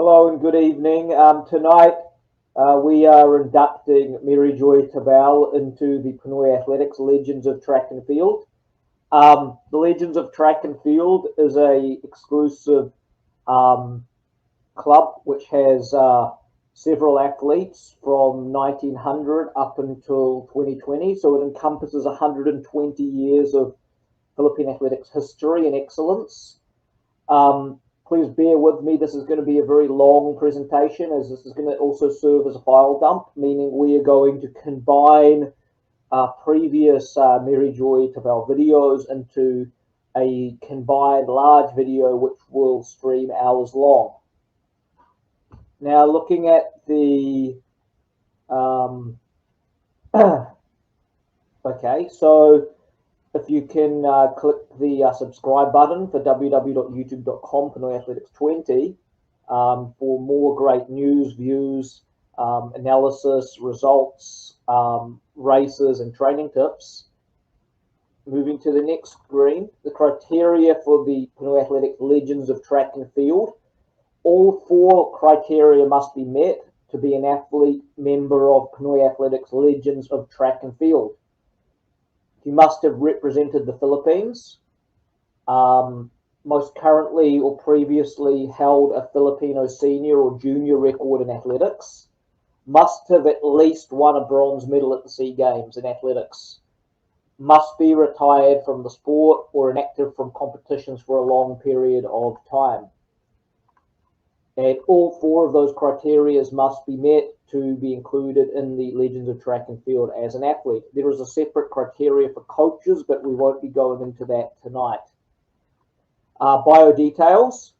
Hello and good evening. Tonight we are inducting Mary Joy Tabal into the Pinoy Athletics Legends of Track and Field. The Legends of Track and Field is a exclusive club which has several athletes from 1900 up until 2020. So it encompasses 120 years of Philippine athletics history and excellence. Please bear with me. This is going to be a very long presentation, as this is going to also serve as a file dump, meaning we are going to combine previous Mary Joy Tabal videos into a combined large video which will stream hours long. Now, looking at the okay, so if you can click the subscribe button for www.youtube.com Pinoy Athletics 20 for more great news, views, analysis, results, races, and training tips. Moving to the next screen, the criteria for the Pinoy Athletics Legends of Track and Field. All four criteria must be met to be an athlete member of Pinoy Athletics Legends of Track and Field. You must have represented the Philippines, most currently or previously held a Filipino senior or junior record in athletics, must have at least won a bronze medal at the SEA Games in athletics, must be retired from the sport or inactive from competitions for a long period of time. And all four of those criteria must be met to be included in the Legends of Track and Field as an athlete. There is a separate criteria for coaches, but we won't be going into that tonight. Bio details.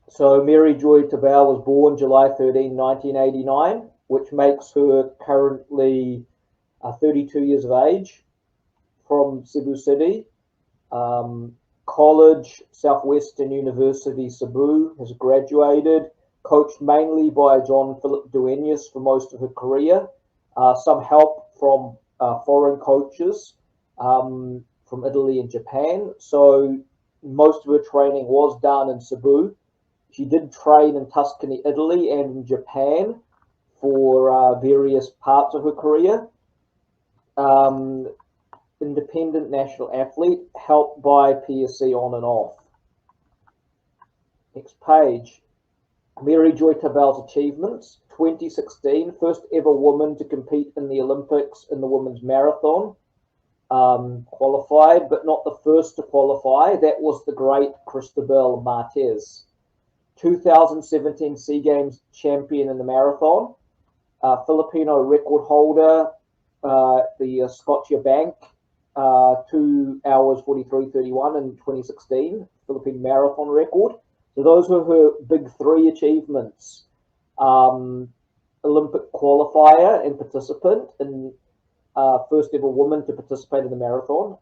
So Mary Joy Tabal was born July 13, 1989, which makes her currently 32 years of age, from Cebu City. College, Southwestern University, Cebu, has graduated, coached mainly by John Philip Duenas for most of her career. Some help from foreign coaches from Italy and Japan. So most of her training was done in Cebu. She did train in Tuscany, Italy, and in Japan for various parts of her career. Independent national athlete, helped by PSC on and off. Next page. Mary Joy Tabal's achievements. 2016, first ever woman to compete in the Olympics in the women's marathon. Qualified, but not the first to qualify. That was the great Cristobal Martez. 2017 SEA Games champion in the marathon. Filipino record holder, the Scotia Bank. 2 hours 43:31 in 2016 Philippine marathon record. So those were her big three achievements. Olympic qualifier and participant, and first ever woman to participate in the marathon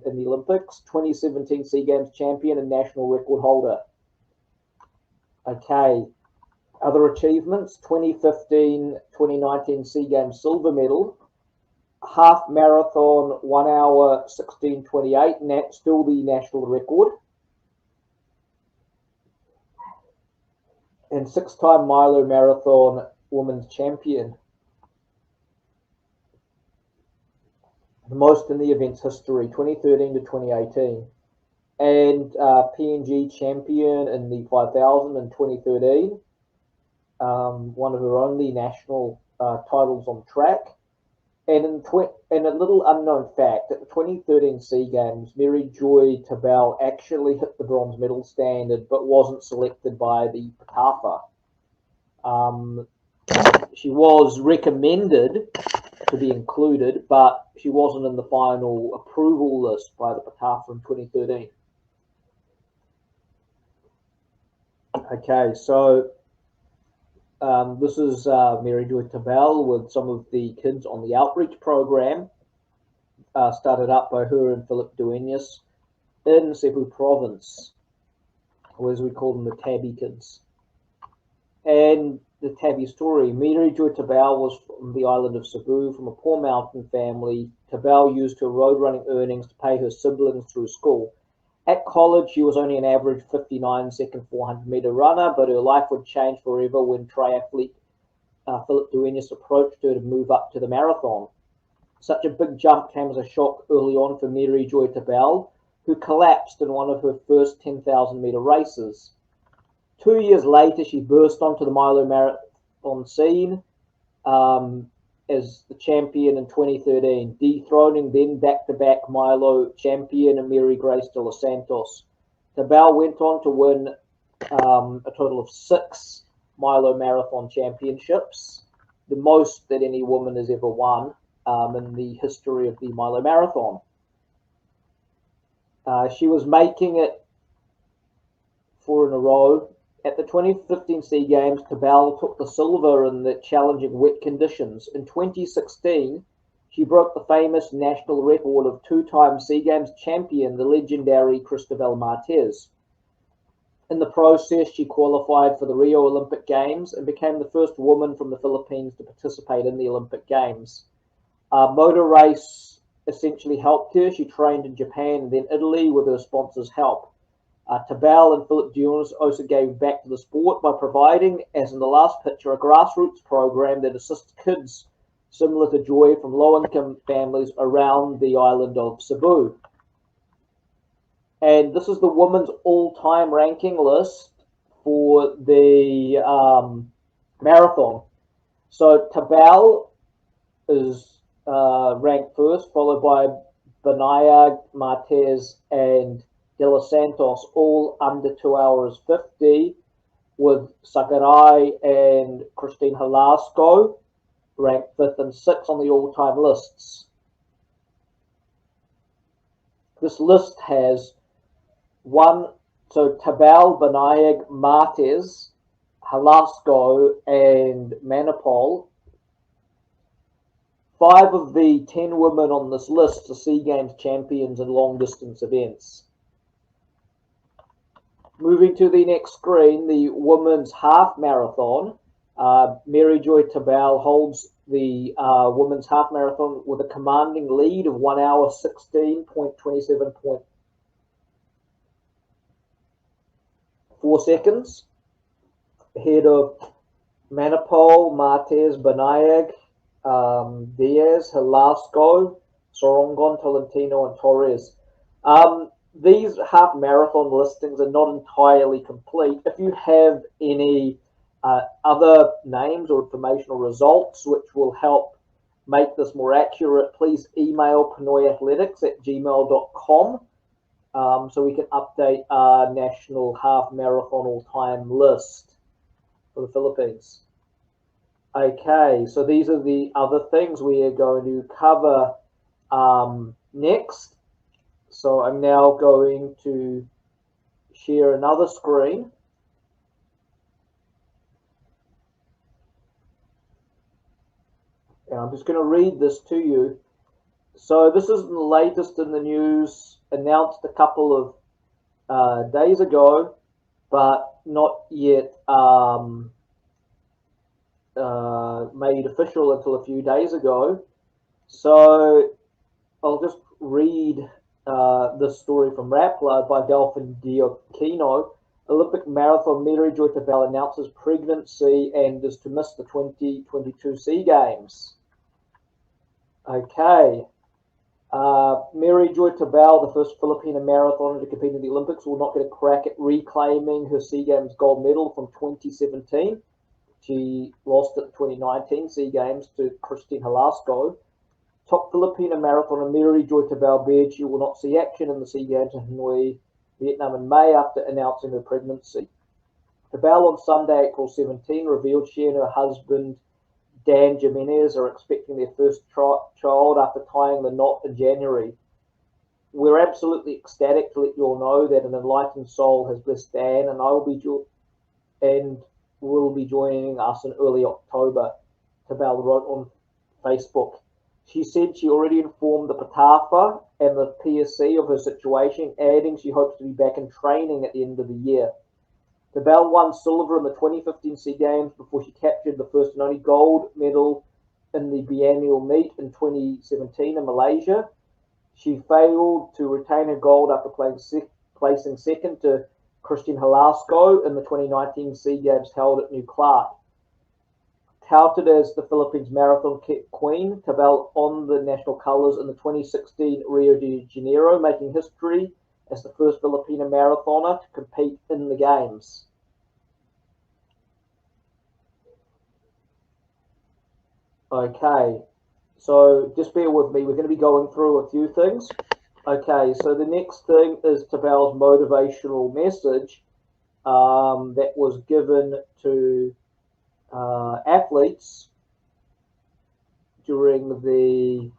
in the Olympics. 2017 SEA Games champion and national record holder. Okay, other achievements. 2015-2019 SEA Games silver medal. Half marathon 1 hour 16:28, and that's still the national record. And 6-time Milo marathon women's champion, the most in the event's history, 2013 to 2018. And PNG champion in the 5,000 in 2013, one of her only national titles on track. And in a little unknown fact, at the 2013 SEA Games, Mary Joy Tabal actually hit the bronze medal standard, but wasn't selected by the PTAFA. She was recommended to be included, but she wasn't in the final approval list by the PTAFA in 2013. Okay, so this is Mary Joy Tabal with some of the kids on the outreach program, started up by her and Philip Duenas in Cebu province, or as we call them, the Tabby kids. And the Tabby story. Mary Joy Tabal was from the island of Cebu, from a poor mountain family. Tabal used her road running earnings to pay her siblings through school. At college, she was only an average 59-second 400-meter runner, but her life would change forever when triathlete Philip Duenas approached her to move up to the marathon. Such a big jump came as a shock early on for Mary Joy Tabal, who collapsed in one of her first 10,000-meter races. 2 years later, she burst onto the Milo marathon scene as the champion in 2013, dethroning then back-to-back Milo champion Mary Grace de los Santos. Tabal went on to win a total of 6 Milo Marathon Championships, the most that any woman has ever won in the history of the Milo Marathon. She was making it 4 in a row. At the 2015 SEA Games, Tabal took the silver in the challenging wet conditions. In 2016, she broke the famous national record of 2-time SEA Games champion, the legendary Cristóbal Martez. In the process, she qualified for the Rio Olympic Games and became the first woman from the Philippines to participate in the Olympic Games. Motor race essentially helped her. She trained in Japan and then Italy with her sponsors' help. Tabal and Philip Duenas also gave back to the sport by providing, as in the last picture, a grassroots program that assists kids similar to Joy from low-income families around the island of Cebu. And this is the women's all-time ranking list for the marathon. So Tabal is ranked first, followed by Banayag, Martez, and De Los Santos, all under 2 hours 50, with Sagaray and Christine Halasco ranked 5th and 6th on the all-time lists. This list has Tabal, Banayag, Martez, Halasco, and Manipal. 5 of the 10 women on this list are SEA Games champions in long-distance events. Moving to the next screen, the women's half marathon. Mary Joy Tabal holds the women's half marathon with a commanding lead of 1 hour 16.27.4 seconds, ahead of Manipal, Martez, Banayag, Diaz, Halasco, Sorongon, Tolentino, and Torres. These half marathon listings are not entirely complete. If you have any other names or informational results which will help make this more accurate, please email pinoyathletics@gmail.com so we can update our national half marathon all-time list for the Philippines. Okay, so these are the other things we are going to cover next. So I'm now going to share another screen. And I'm just going to read this to you. So this is the latest in the news, announced a couple of days ago, but not yet made official until a few days ago. So I'll just read this story from Rappler by Delphin Diocchino. Olympic marathon Mary Joy Tabal announces pregnancy and is to miss the 2022 SEA Games. Okay. Mary Joy Tabal, the first Filipino marathoner to compete in the Olympics, will not get a crack at reclaiming her SEA Games gold medal from 2017. She lost at the 2019 SEA Games to Christine Halasco. Top Filipino marathoner Mary Joy Tabal bared she will not see action in the SEA Games in Hanoi, Vietnam in May after announcing her pregnancy. Tabal on Sunday, April 17, revealed she and her husband Dan Jimenez are expecting their first child after tying the knot in January. We're absolutely ecstatic to let you all know that an enlightened soul has blessed Dan, and will be joining us in early October, Tabal wrote on Facebook. She said she already informed the PATAFA and the PSC of her situation, adding she hopes to be back in training at the end of the year. Tabal won silver in the 2015 SEA Games before she captured the first and only gold medal in the biennial meet in 2017 in Malaysia. She failed to retain her gold after placing second to Christian Halasco in the 2019 SEA Games held at New Clark. Touted as the Philippines Marathon Queen, Tabal on the national colours in the 2016 Rio de Janeiro, making history as the first Filipino marathoner to compete in the Games. Okay, so just bear with me. We're going to be going through a few things. Okay, so the next thing is Tabal's motivational message that was given to athletes during the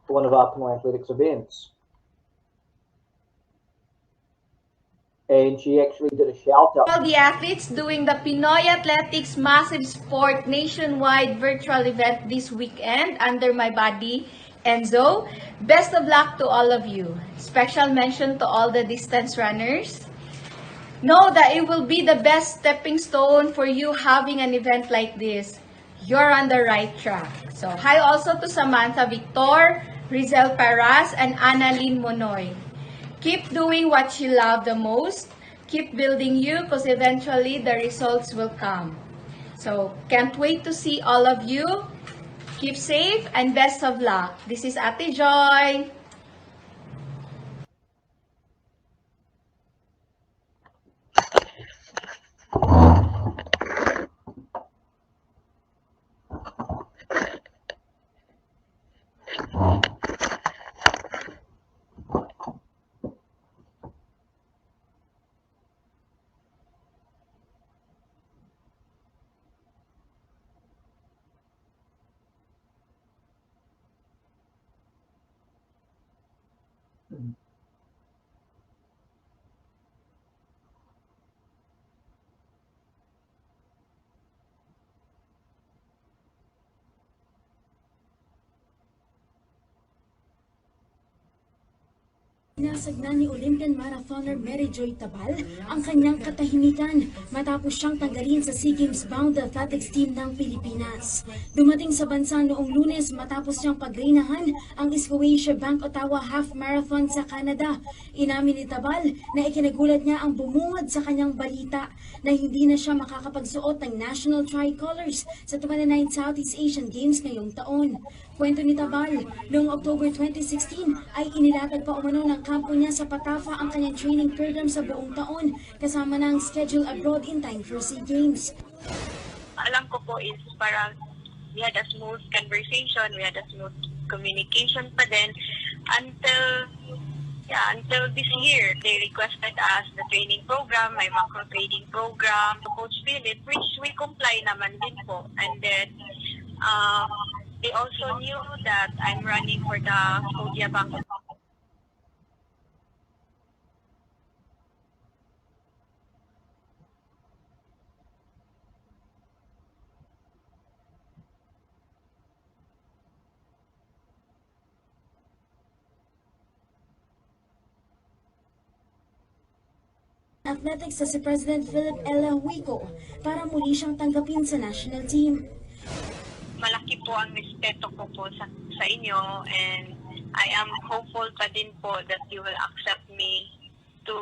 one of our Pinoy Athletics events. And she actually did a shout out. All the athletes doing the Pinoy Athletics Massive Sport Nationwide Virtual Event this weekend under my buddy, Enzo. Best of luck to all of you. Special mention to all the distance runners. Know that it will be the best stepping stone for you having an event like this. You're on the right track. So, hi also to Samantha Victor, Rizel Paras, and Annalyn Monoy. Keep doing what you love the most. Keep building you because eventually the results will come. So, can't wait to see all of you. Keep safe and best of luck. This is Ate Joy. Sinasagna ni Olympian marathoner Mary Joy Tabal ang kanyang katahimikan matapos siyang tanggalin sa SEA Games bound athletics team ng Pilipinas. Dumating sa bansa noong Lunes matapos siyang pagreynahan ang Scotia Bank Ottawa Half Marathon sa Canada. Inamin ni Tabal na ikinagulat niya ang bumungad sa kanyang balita na hindi na siya makakapagsuot ng national tricolors sa 29th Southeast Asian Games ngayong taon. Kwento ni Tabal, noong October 2016 ay inilatag pa umano ng kampo niya sa Patafa ang kanyang training program sa buong taon kasama ng schedule abroad in time for SEA Games. Alam ko po is parang we had a smooth conversation, we had a smooth communication pa din until this year. They requested us the training program, my macro training program to Coach Philip, which we comply naman din po. And then, they also knew that I'm running for the Scotia Bank. Athletics sa si President Philip L. Huico para muli siyang tanggapin sa national team. Malaki po ang respeto ko po sa inyo, and I am hopeful pa din po that you will accept me to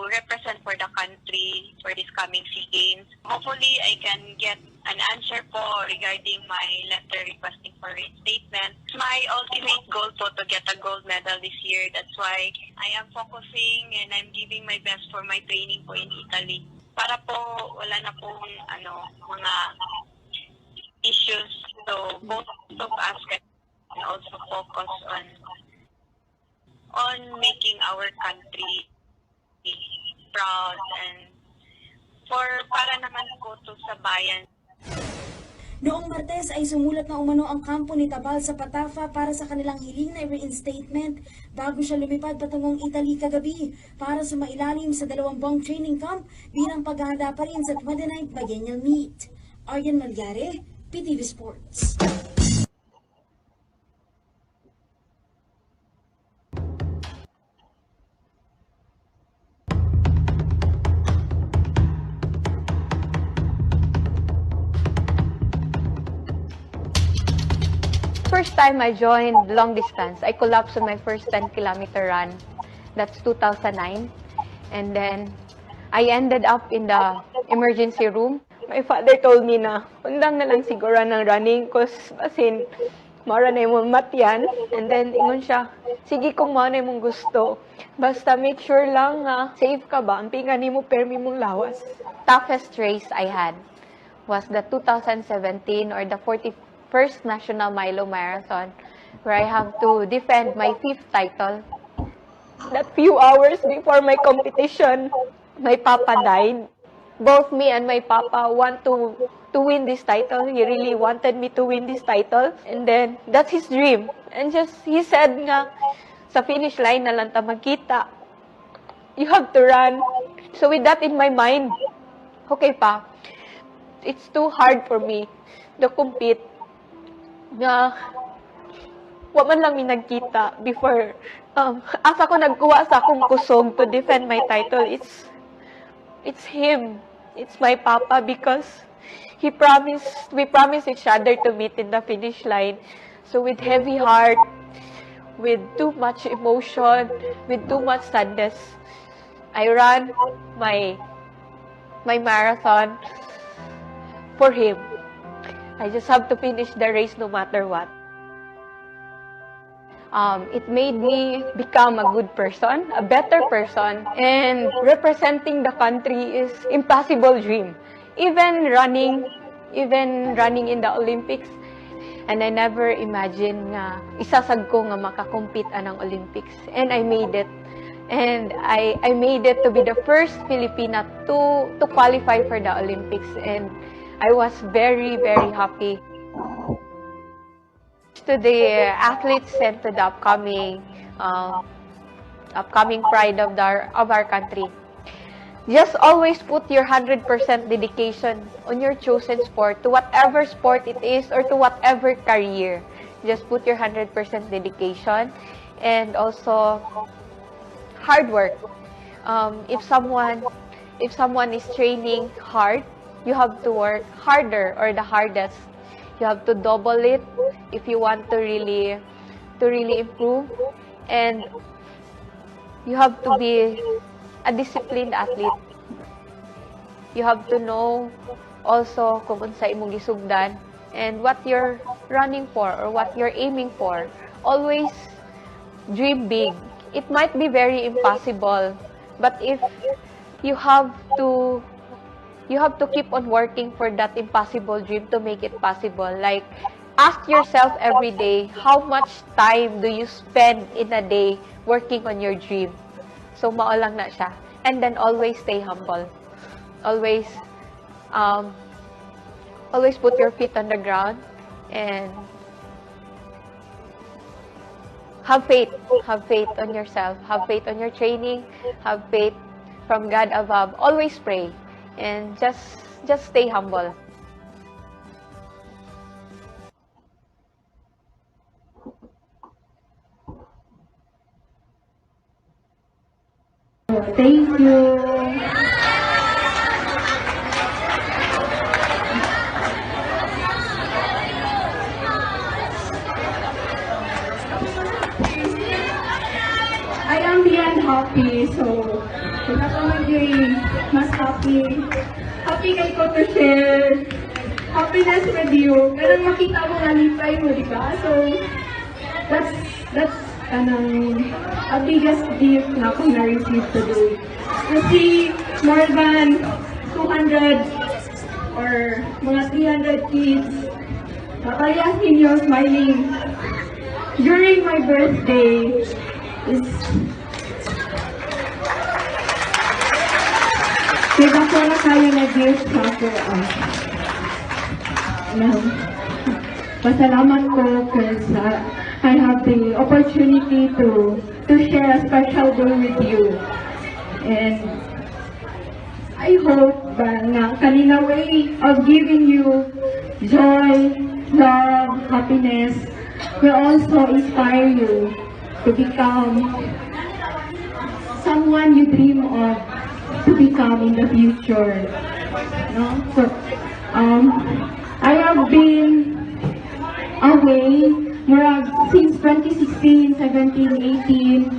represent for the country for this coming SEA Games. Hopefully, I can get an answer po regarding my letter requesting for reinstatement. My ultimate goal po to get a gold medal this year. That's why I am focusing and I'm giving my best for my training po in Italy. Para po wala na pong mga issues. So both of us can also focus on making our country proud and para naman po to sa bayan. Noong Martes ay sumulat na umano ang kampo ni Tabal sa Patafa para sa kanilang hiling na reinstatement bago siya lumipad patungong Italy kagabi para sumailalim sa 2 buwang training camp bilang paghahanda pa rin sa 29th Biennial Meet. Aryan Malyare, PTV Sports. First time I joined long distance, I collapsed on my first 10-kilometer run. That's 2009. And then, I ended up in the emergency room. My father told me na, undang na lang siguro ng running cause as in, mara na yung matyan. And then, ingon siya, sige kung mao na yung gusto. Basta make sure lang nga, safe ka ba? Ang pinga ni mo, permi mong lawas. Toughest race I had was the 2017 or the 41st National Milo Marathon, where I have to defend my 5th title. That few hours before my competition, my papa died. Both me and my papa want to win this title. He really wanted me to win this title. And then, that's his dream. And just, he said nga, sa finish line na lang ta magkita. You have to run. So with that in my mind, okay pa, it's too hard for me to compete. Nga, wa man lang mi nagkita before. Asa ko nagkuha sa akong kusog to defend my title. It's him. It's my papa because we promised each other to meet in the finish line. So with heavy heart, with too much emotion, with too much sadness, I ran my marathon for him. I just have to finish the race no matter what. It made me become a good person, a better person, and representing the country is impossible dream. Even running in the Olympics, and I never imagined nga isasag ko nga makakompete anang Olympics, and I made it. And I made it to be the first Filipina to qualify for the Olympics, and I was very, very happy. To the athletes and to the upcoming pride of our country, just always put your 100% dedication on your chosen sport, to whatever sport it is or to whatever career. Just put your 100% dedication, and also hard work. If someone is training hard, you have to work harder or the hardest. You have to double it if you want to really improve, and you have to be a disciplined athlete. You have to know also kung unsa imong gisugdan and what you're running for or what you're aiming for. Always dream big. It might be very impossible, but if you have to keep on working for that impossible dream to make it possible. Like, ask yourself every day, how much time do you spend in a day working on your dream? So, mao lang na siya. And then, always stay humble. Always put your feet on the ground and have faith. Have faith on yourself. Have faith on your training. Have faith from God above. Always pray. And just stay humble. Thank you. I am beyond happy, so magiging mas happy. Happy kayo ko to share happiness with you. Ganang makita mo nga lipay mo, di ba? So, that's a biggest gift na akong na-receive today. To see more than 200 or mga 300 kids, parehas ninyo smiling during my birthday is diba ko na kayo nag-gift sa ako. Pasalamat ko because I have the opportunity to share a special day with you. And I hope na kanina way of giving you joy, love, happiness will also inspire you to become someone you dream of to become in the future. No? So, I have been away since 2016, 17, 18.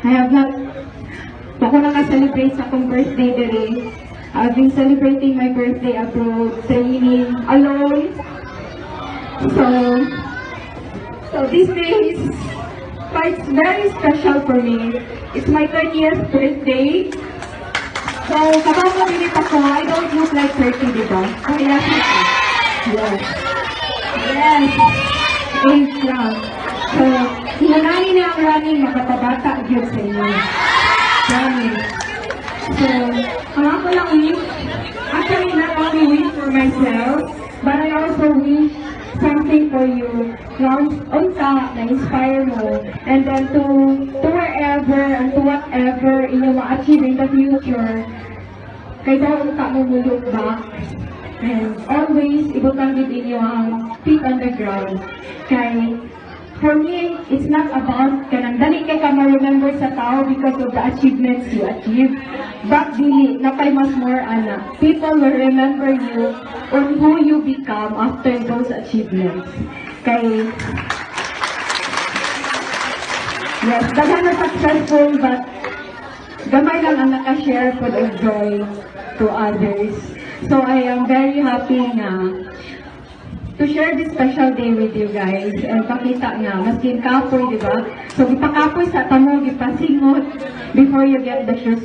I have not Ako naka-celebrate sa akong birthday dere. I've been celebrating my birthday abroad, training alone. So this day is quite very special for me. It's my 30th birthday. So, kapag mabilit ako, I don't look like 30, di ba? Kaya yes. Yes. Age lang. So, hinanani na ang running, makapabata yun sa inyo. Running. So, ang ako lang wish, actually not only wish for myself, but I also wish something for you. Unsa, na-inspire mo. And then to wherever and to whatever inyo ma-achieve in the future, kay daw unta mo look back. And always, ibutang din inyo ang feet on the ground. Kay, for me, it's not about kanang dali kay ka ma-remember sa tao because of the achievements you achieve. But dili, napay mas more ana. People will remember you on who you become after those achievements. Kay, yes, daghan na successful but gamay lang ang naka-share po of joy to others. So I am very happy na to share this special day with you guys and pakita nga maskin kapoy, di ba? So ipakapoy sa tamo, ipasingot before you get the shoes.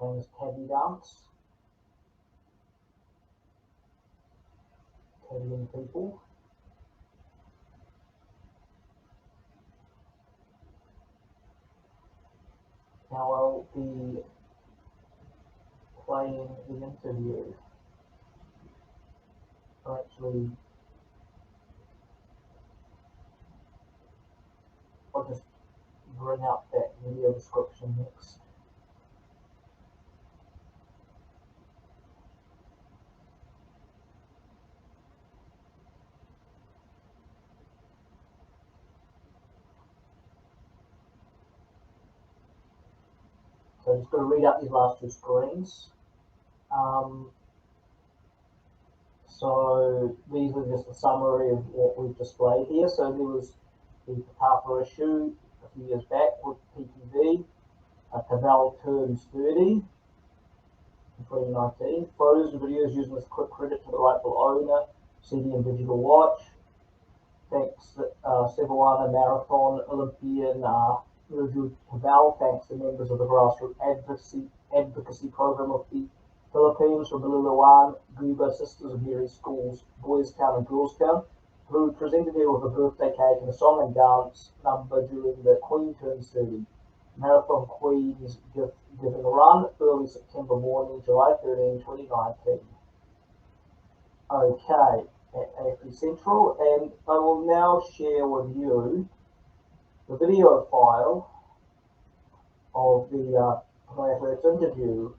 famous Tabby dance. Tabbying people. Now I'll be playing the interview. Actually, I'll just bring up that video description next. So I'm just going to read out these last two screens. So these are just a summary of what we've displayed here. So there was the Patafa issue a few years back with PTV. Tabal turns 30 in 2019. Photos and videos using this quick credit to the rightful owner, CD and Digital Watch. Thanks Cebuana Marathon Olympian Tabal. Thanks to members of the grassroots advocacy program of the Philippines from the Luluan Guba Sisters of Mary Schools, Boys Town and Girls Town, who presented her with a birthday cake and a song and dance number during the Queen Turns 30 Marathon Queen's Gift Giving Run, early September morning, July 13, 2019. Okay, at AFP Central, and I will now share with you the video file of the Athletics interview.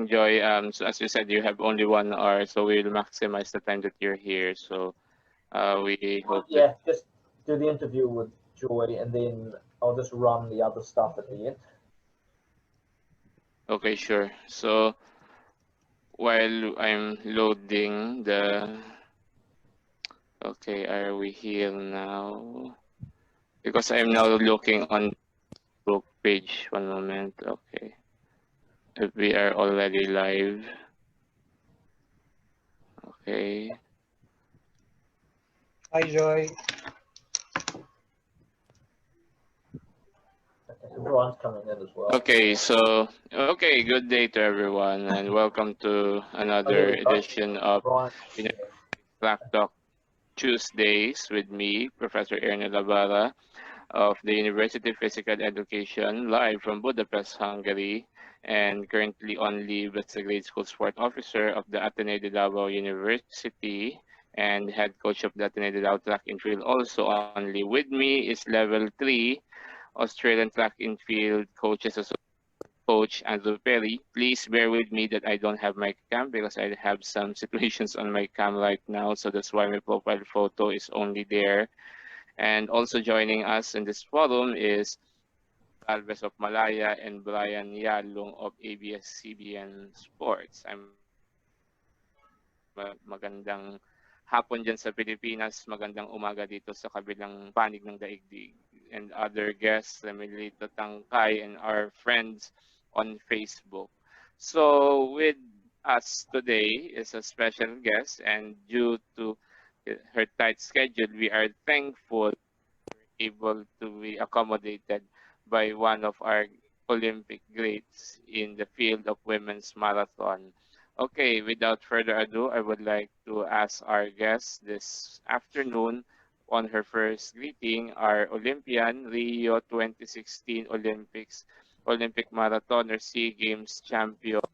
Joy. So as you said, you have only 1 hour, so we'll maximize the time that you're here. So we hope. Yeah, just do the interview with Joy, and then I'll just run the other stuff at the end. Okay, sure. So while I'm loading the. Okay, are we here now? Because I'm now looking on the Facebook page. One moment. Okay. If we are already live. Okay. Hi, Joy. Everyone's coming in as well. Okay, so good day to everyone, and welcome to another edition of Black Talk Tuesdays with me, Professor Erna Labara of the University of Physical Education, live from Budapest, Hungary, and currently on leave as the grade school sport officer of the Ateneo de Davao University and head coach of the Ateneo de Davao track and field. Also on leave with me is level 3 Australian track and field coaches coach Andrew Perry. Please bear with me that I don't have my cam because I have some situations on my cam right now, so that's why my profile photo is only there. And also joining us in this forum is Alves of Malaya and Brian Yalong of ABS-CBN Sports. Magandang hapon dyan sa Pilipinas, magandang umaga dito sa kabilang panig ng daigdig. And other guests, Remilito Tangkay, and our friends on Facebook. So with us today is a special guest, and due to her tight schedule, we are thankful we're able to be accommodated by one of our Olympic greats in the field of women's marathon. Okay, without further ado, I would like to ask our guest this afternoon on her first greeting, our Olympian, Rio 2016 Olympic marathoner, SEA Games champion,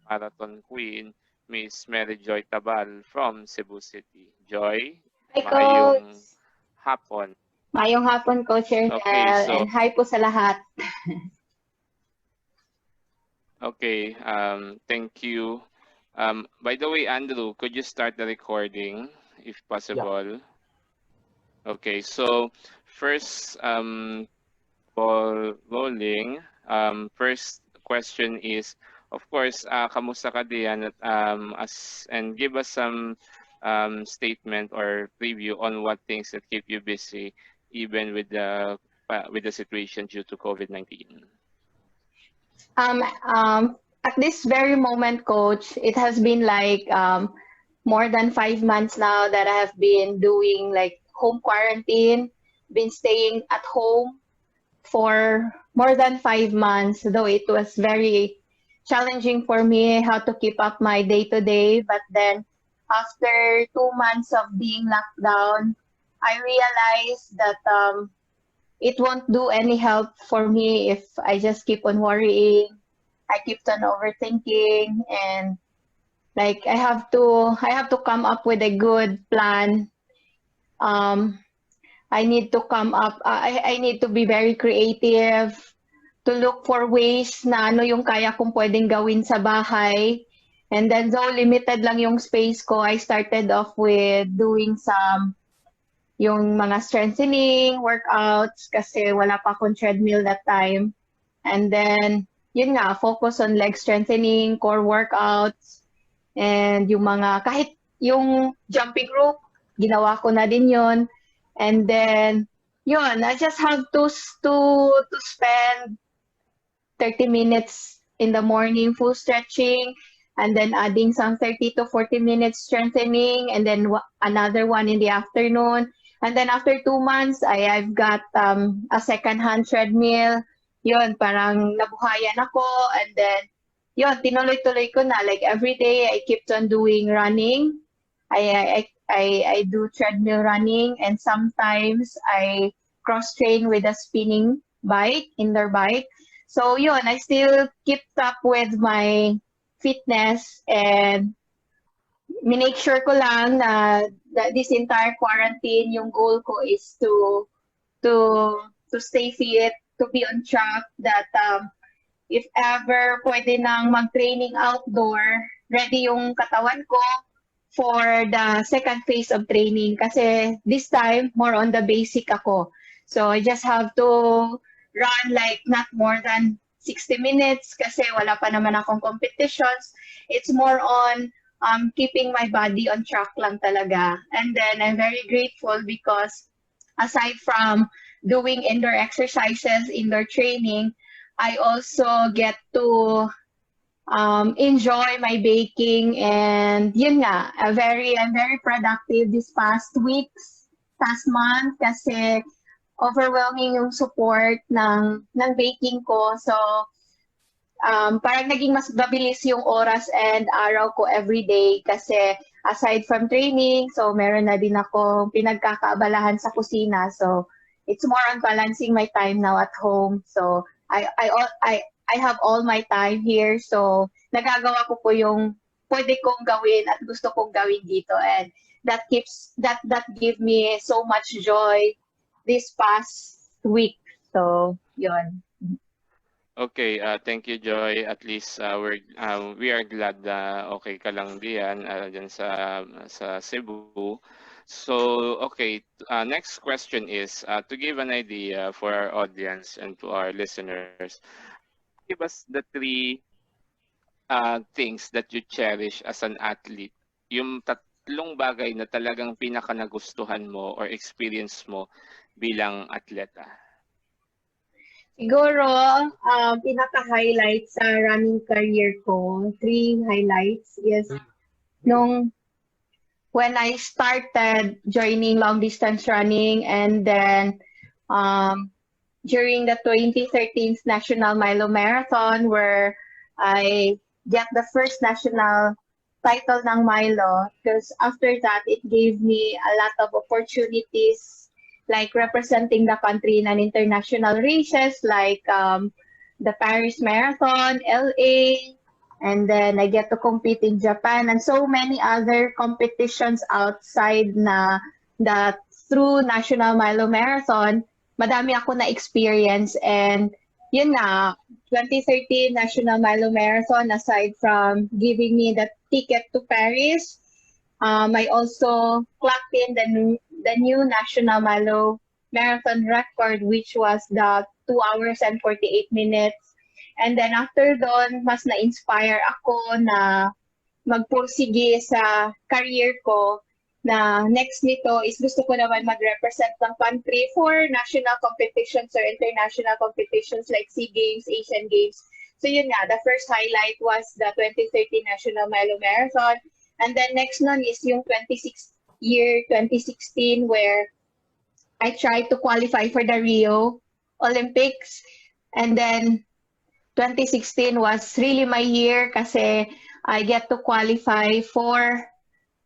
marathon queen, Miss Mary Joy Tabal from Cebu City. Joy, Hi, mayong Coach. hapon. Mayong hapon, Coach Ernel, Okay, so and hi po sa lahat. okay, thank you. By the way, Andrew, could you start the recording if possible? Yeah. Okay, so first, ball rolling. First question is, of course, kamusta ka diyan? And give us some statement or preview on what things that keep you busy, even with the situation due to COVID-19. At this very moment, Coach, it has been like more than 5 months now that I have been doing like home quarantine, been staying at home for more than 5 months, though it was very challenging for me how to keep up my day to day. But then after 2 months of being locked down, I realized that it won't do any help for me if I just keep on worrying. I keep on overthinking, and like I have to come up with a good plan. I need to come up, I need to be very creative, to look for ways na ano yung kaya kong pwedeng gawin sa bahay. And then, though limited lang yung space ko, I started off with doing yung mga strengthening workouts kasi wala pa akong treadmill that time. And then, yun nga, focus on leg strengthening, core workouts, and yung mga, kahit yung jumping rope, ginawa ko na din yun. And then, yun, I just have to spend 30 minutes in the morning full stretching, and then adding some 30 to 40 minutes strengthening, and then another one in the afternoon. And then after 2 months, I've got a second-hand treadmill. Yun, parang nabuhayan ako. And then, yun, tinuloy-tuloy ko na. Like every day, I kept on doing running. I do treadmill running, and sometimes I cross-train with a spinning bike, indoor bike. So yun, I still kept up with my fitness, and minake sure ko lang na this entire quarantine, yung goal ko is to stay fit, to be on track, that if ever pwede nang mag-training outdoor, ready yung katawan ko for the second phase of training. Kasi this time, more on the basic ako. So I just have to run like not more than 60 minutes kasi wala pa naman akong competitions. It's more on keeping my body on track lang talaga. And then I'm very grateful because aside from doing indoor exercises, indoor training, I also get to enjoy my baking, and yun nga, I'm very productive this past month kasi overwhelming yung support ng baking ko. So parang naging mas mabilis yung oras and araw ko every day kasi aside from training, so meron na din ako pinagkakaabalahan sa kusina. So it's more on balancing my time now at home. So I have all my time here, so nagagawa ko po yung pwede kong gawin at gusto kong gawin dito, and that give me so much joy this past week. So yun. Okay, thank you, Joy. At least we are glad na okay ka lang diyan dyan sa Cebu. So okay, next question is to give an idea for our audience and to our listeners. Give us the 3 things that you cherish as an athlete. Yung 3 bagay na talagang pinaka nagustuhan mo or experience mo bilang atleta. Siguro, pinaka-highlight sa running career ko, 3 highlights is when I started joining long distance running, and then during the 2013 National Milo Marathon, where I get the first national title ng Milo, because after that, it gave me a lot of opportunities, like representing the country in an international races, like the Paris Marathon, LA, and then I get to compete in Japan, and so many other competitions outside na that through National Milo Marathon, madami ako na-experience. And yun na, 2013 National Milo Marathon, aside from giving me the ticket to Paris, I also clocked in the new National Milo Marathon record, which was the 2 hours and 48 minutes. And then after doon, mas na-inspire ako na magpursige sa career ko, na next nito is gusto ko naman mag-represent ng country for national competitions or international competitions like SEA Games, Asian Games. So yun nga, the first highlight was the 2013 National Milo Marathon. And then next nun is yung 2016 where I tried to qualify for the Rio Olympics. And then 2016 was really my year kasi I get to qualify for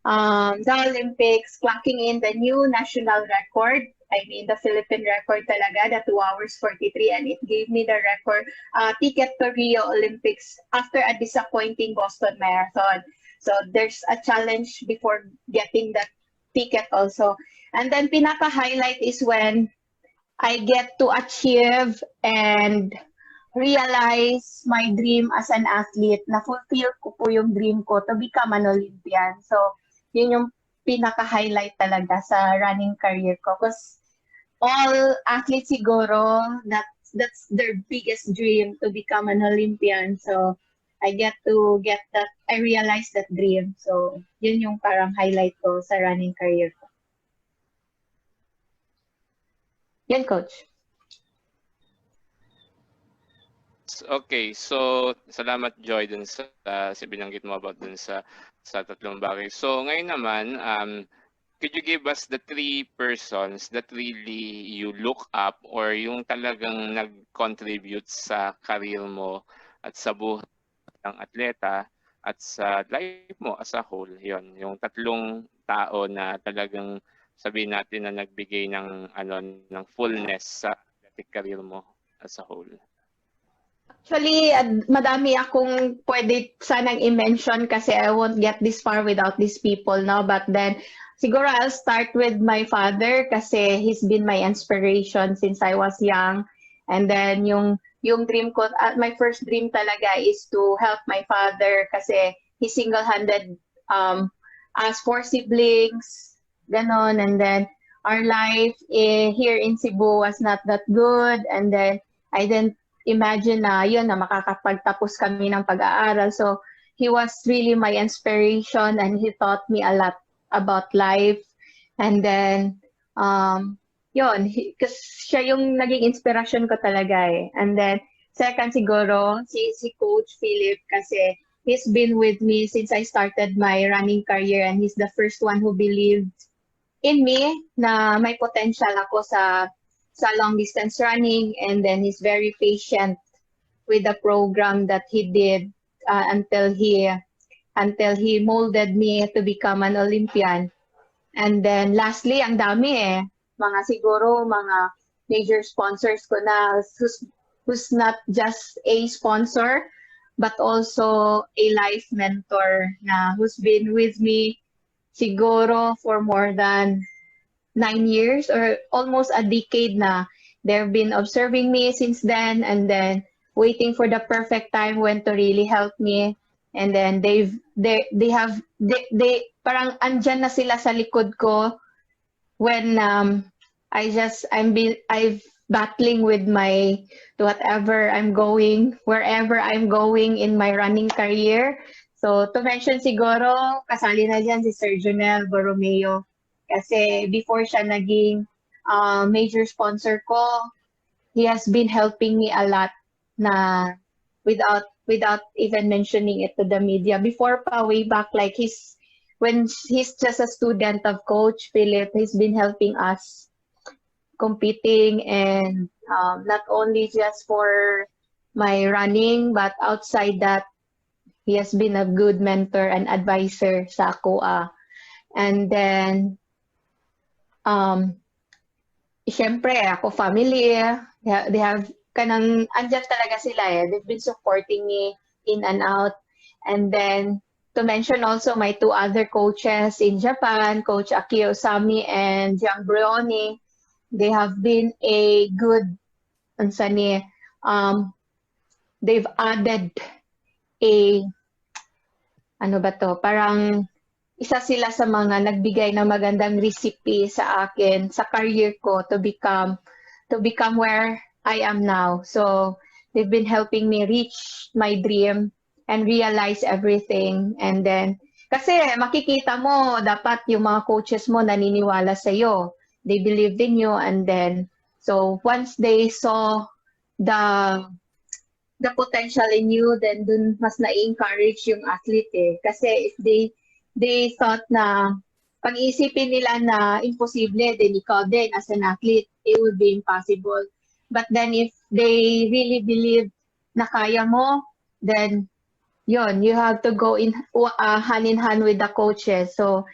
the Olympics, clocking in the new national record. I mean, the Philippine record talaga, the 2 hours 43, and it gave me the record ticket to Rio Olympics after a disappointing Boston Marathon. So there's a challenge before getting that ticket also. And then pinaka-highlight is when I get to achieve and realize my dream as an athlete, na fulfill ko po yung dream ko to become an Olympian. So, yun yung pinaka-highlight talaga sa running career ko. Because all athletes siguro, that's their biggest dream, to become an Olympian. So, I get that, I realize that dream. So, yun yung parang highlight ko sa running career ko. Yan, Coach. Okay, so salamat Joy dun sa binanggit mo about dun sa tatlong bagay. So ngayon naman, could you give us the 3 persons that really you look up or yung talagang nag-contribute sa career mo at sa buhay ng atleta at sa life mo as a whole? Yon, yung tatlong tao na talagang sabihin natin na nagbigay ng ng fullness sa athletic career mo as a whole. Actually, madami akong pwede sanang i-mention kasi I won't get this far without these people, no? But then, siguro I'll start with my father kasi he's been my inspiration since I was young. And then, yung dream ko, my first dream talaga is to help my father kasi he single-handed us 4 siblings, ganon. And then, our life here in Cebu was not that good. And then, I didn't imagine na yun, na makakapagtapos kami ng pag-aaral. So, he was really my inspiration and he taught me a lot about life. And then, yun, kasi siya yung naging inspiration ko talaga eh. And then, second siguro, si Coach Philip kasi he's been with me since I started my running career and he's the first one who believed in me na may potential ako sa long distance running, and then he's very patient with the program that he did until he molded me to become an Olympian. And then lastly, ang dami mga major sponsors ko na who's not just a sponsor but also a life mentor na who's been with me siguro for more than 9 years or almost a decade na. They've been observing me since then and then waiting for the perfect time when to really help me. And then they parang andyan na sila sa likod ko when I'm battling with my whatever I'm going, wherever I'm going in my running career. So to mention siguro, kasali na dyan si Sir Jonel Borromeo. Kasi before siya naging major sponsor ko, he has been helping me a lot na without even mentioning it to the media. Before pa, way back, like when he's just a student of Coach Philip, he's been helping us competing and not only just for my running, but outside that, he has been a good mentor and advisor sa ACOA. And then, syempre, ako family, they have andyan talaga sila they've been supporting me in and out. And then, to mention also my 2 other coaches in Japan, Coach Akio Sami and Jiang Brioni, they have been a good, they've added parang isa sila sa mga nagbigay ng magandang recipe sa akin, sa career ko to become where I am now. So, they've been helping me reach my dream and realize everything. And then, kasi makikita mo, dapat yung mga coaches mo naniniwala sa'yo. They believed in you. And then, so once they saw the potential in you, then dun mas na-encourage yung athlete Kasi they thought na pag-iisipin nila na imposible, then ikaw din as an athlete, it would be impossible. But then if they really believe na kaya mo, then yun, you have to go hand in hand with the coaches. So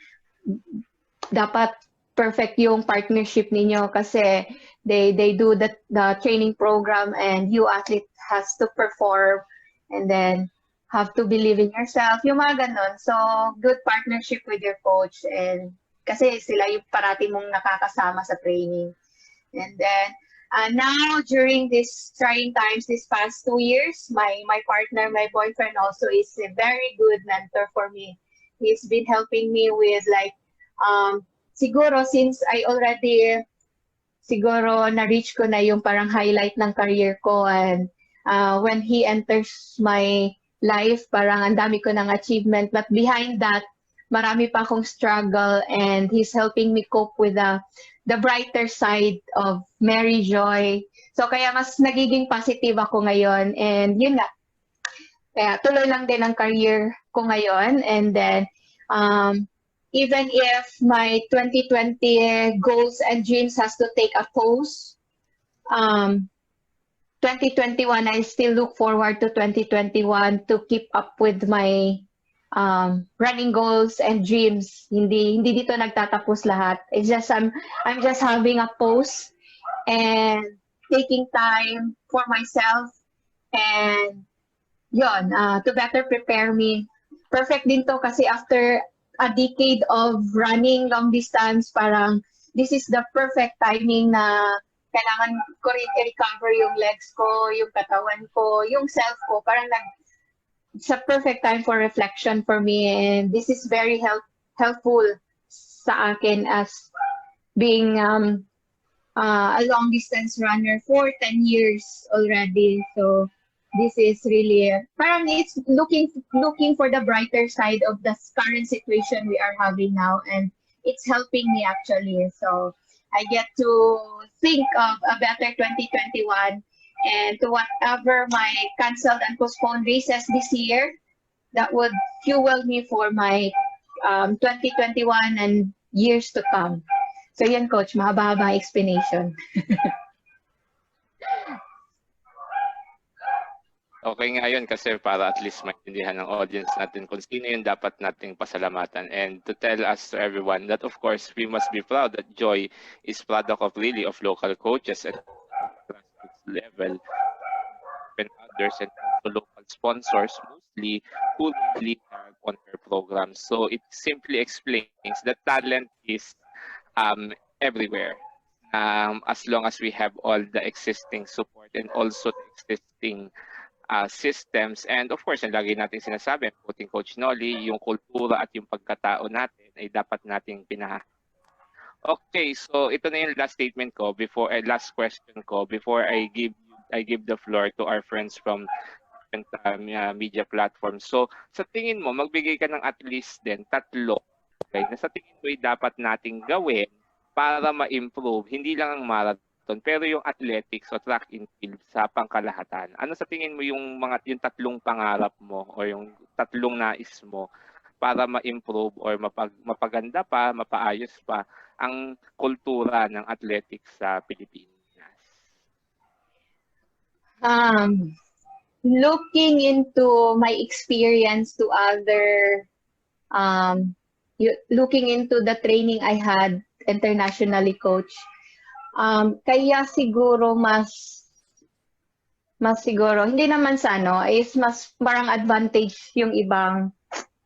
dapat perfect yung partnership ninyo kasi they do the training program and you athlete has to perform and then have to believe in yourself, yung mga ganon. So, good partnership with your coach and kasi sila yung parati mong nakakasama sa training. And then, now during these trying times, these past 2 years, my partner, my boyfriend also is a very good mentor for me. He's been helping me with like, siguro since I already, siguro na-reach ko na yung parang highlight ng career ko and when he enters my life, parang ang dami ko ng achievement. But behind that, marami pa akong struggle and he's helping me cope with the brighter side of Mary Joy. So kaya mas nagiging positive ako ngayon and yun nga. Kaya tuloy lang din ang career ko ngayon and then even if my 2020 goals and dreams has to take a pause, 2021, I still look forward to 2021 to keep up with my running goals and dreams. Hindi dito nagtatapos lahat. It's just I'm just having a pause and taking time for myself and yon to better prepare me. Perfect din to kasi after a decade of running long distance, parang this is the perfect timing na kailangan ko rin i-recover yung legs ko, yung katawan ko, yung self ko. Parang it's a perfect time for reflection for me and this is very helpful sa akin as being a long distance runner for 10 years already. So this is really parang it's looking for the brighter side of the current situation we are having now and it's helping me actually. So I get to think of a better 2021 and to whatever my canceled and postponed races this year, that would fuel me for my 2021 and years to come. So yan, Coach, mahaba-haba explanation. Okay nga yun kasi para at least maintindihan ng audience natin kung sino yung dapat nating pasalamatan and to tell us to everyone that of course we must be proud that Joy is product of really of local coaches at grassroots level and others and also local sponsors mostly who really have on her programs. So it simply explains that talent is everywhere. As long as we have all the existing support and also the existing systems and of course, yung lagi natin sinasabi, quoting Coach Nolly, yung kultura at yung pagkatao natin ay dapat nating Okay, so ito na yung last statement ko before last question ko before I give the floor to our friends from different media platforms. So sa tingin mo, magbigay ka ng at least din tatlo okay, na sa tingin mo ay dapat nating gawin para ma-improve hindi lang ang marathon pero yung athletics o track and field sa pangkalahatan. Ano sa tingin mo yung tatlong pangarap mo o yung tatlong nais mo para ma-improve or mapaganda pa, mapaayos pa ang kultura ng athletics sa Pilipinas? Looking into my experience to looking into the training I had internationally, Coach, kaya siguro mas siguro, hindi naman sa is mas parang advantage yung ibang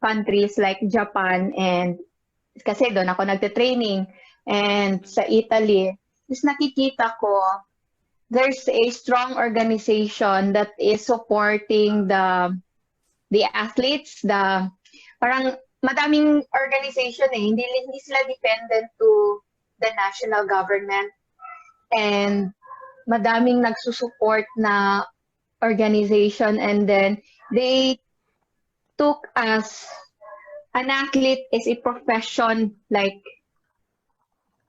countries like Japan and kasi doon ako nagte-training and sa Italy, is nakikita ko there's a strong organization that is supporting the athletes, parang madaming organization hindi sila dependent to the national government. And madaming nagsusupport na organization and then they took as an athlete is a profession like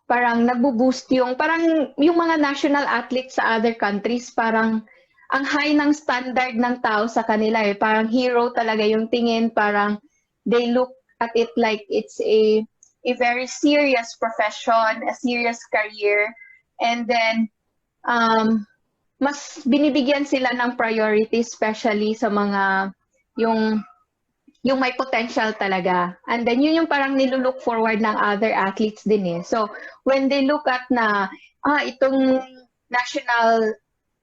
parang nagbo-boost parang yung mga national athletes sa other countries parang ang high ng standard ng tao sa kanila parang hero talaga yung tingin parang they look at it like it's a very serious profession, a serious career, and then mas binibigyan sila ng priority, especially sa mga yung may potential talaga. And then yun yung parang nilulook forward ng other athletes din eh. So when they look at na itong national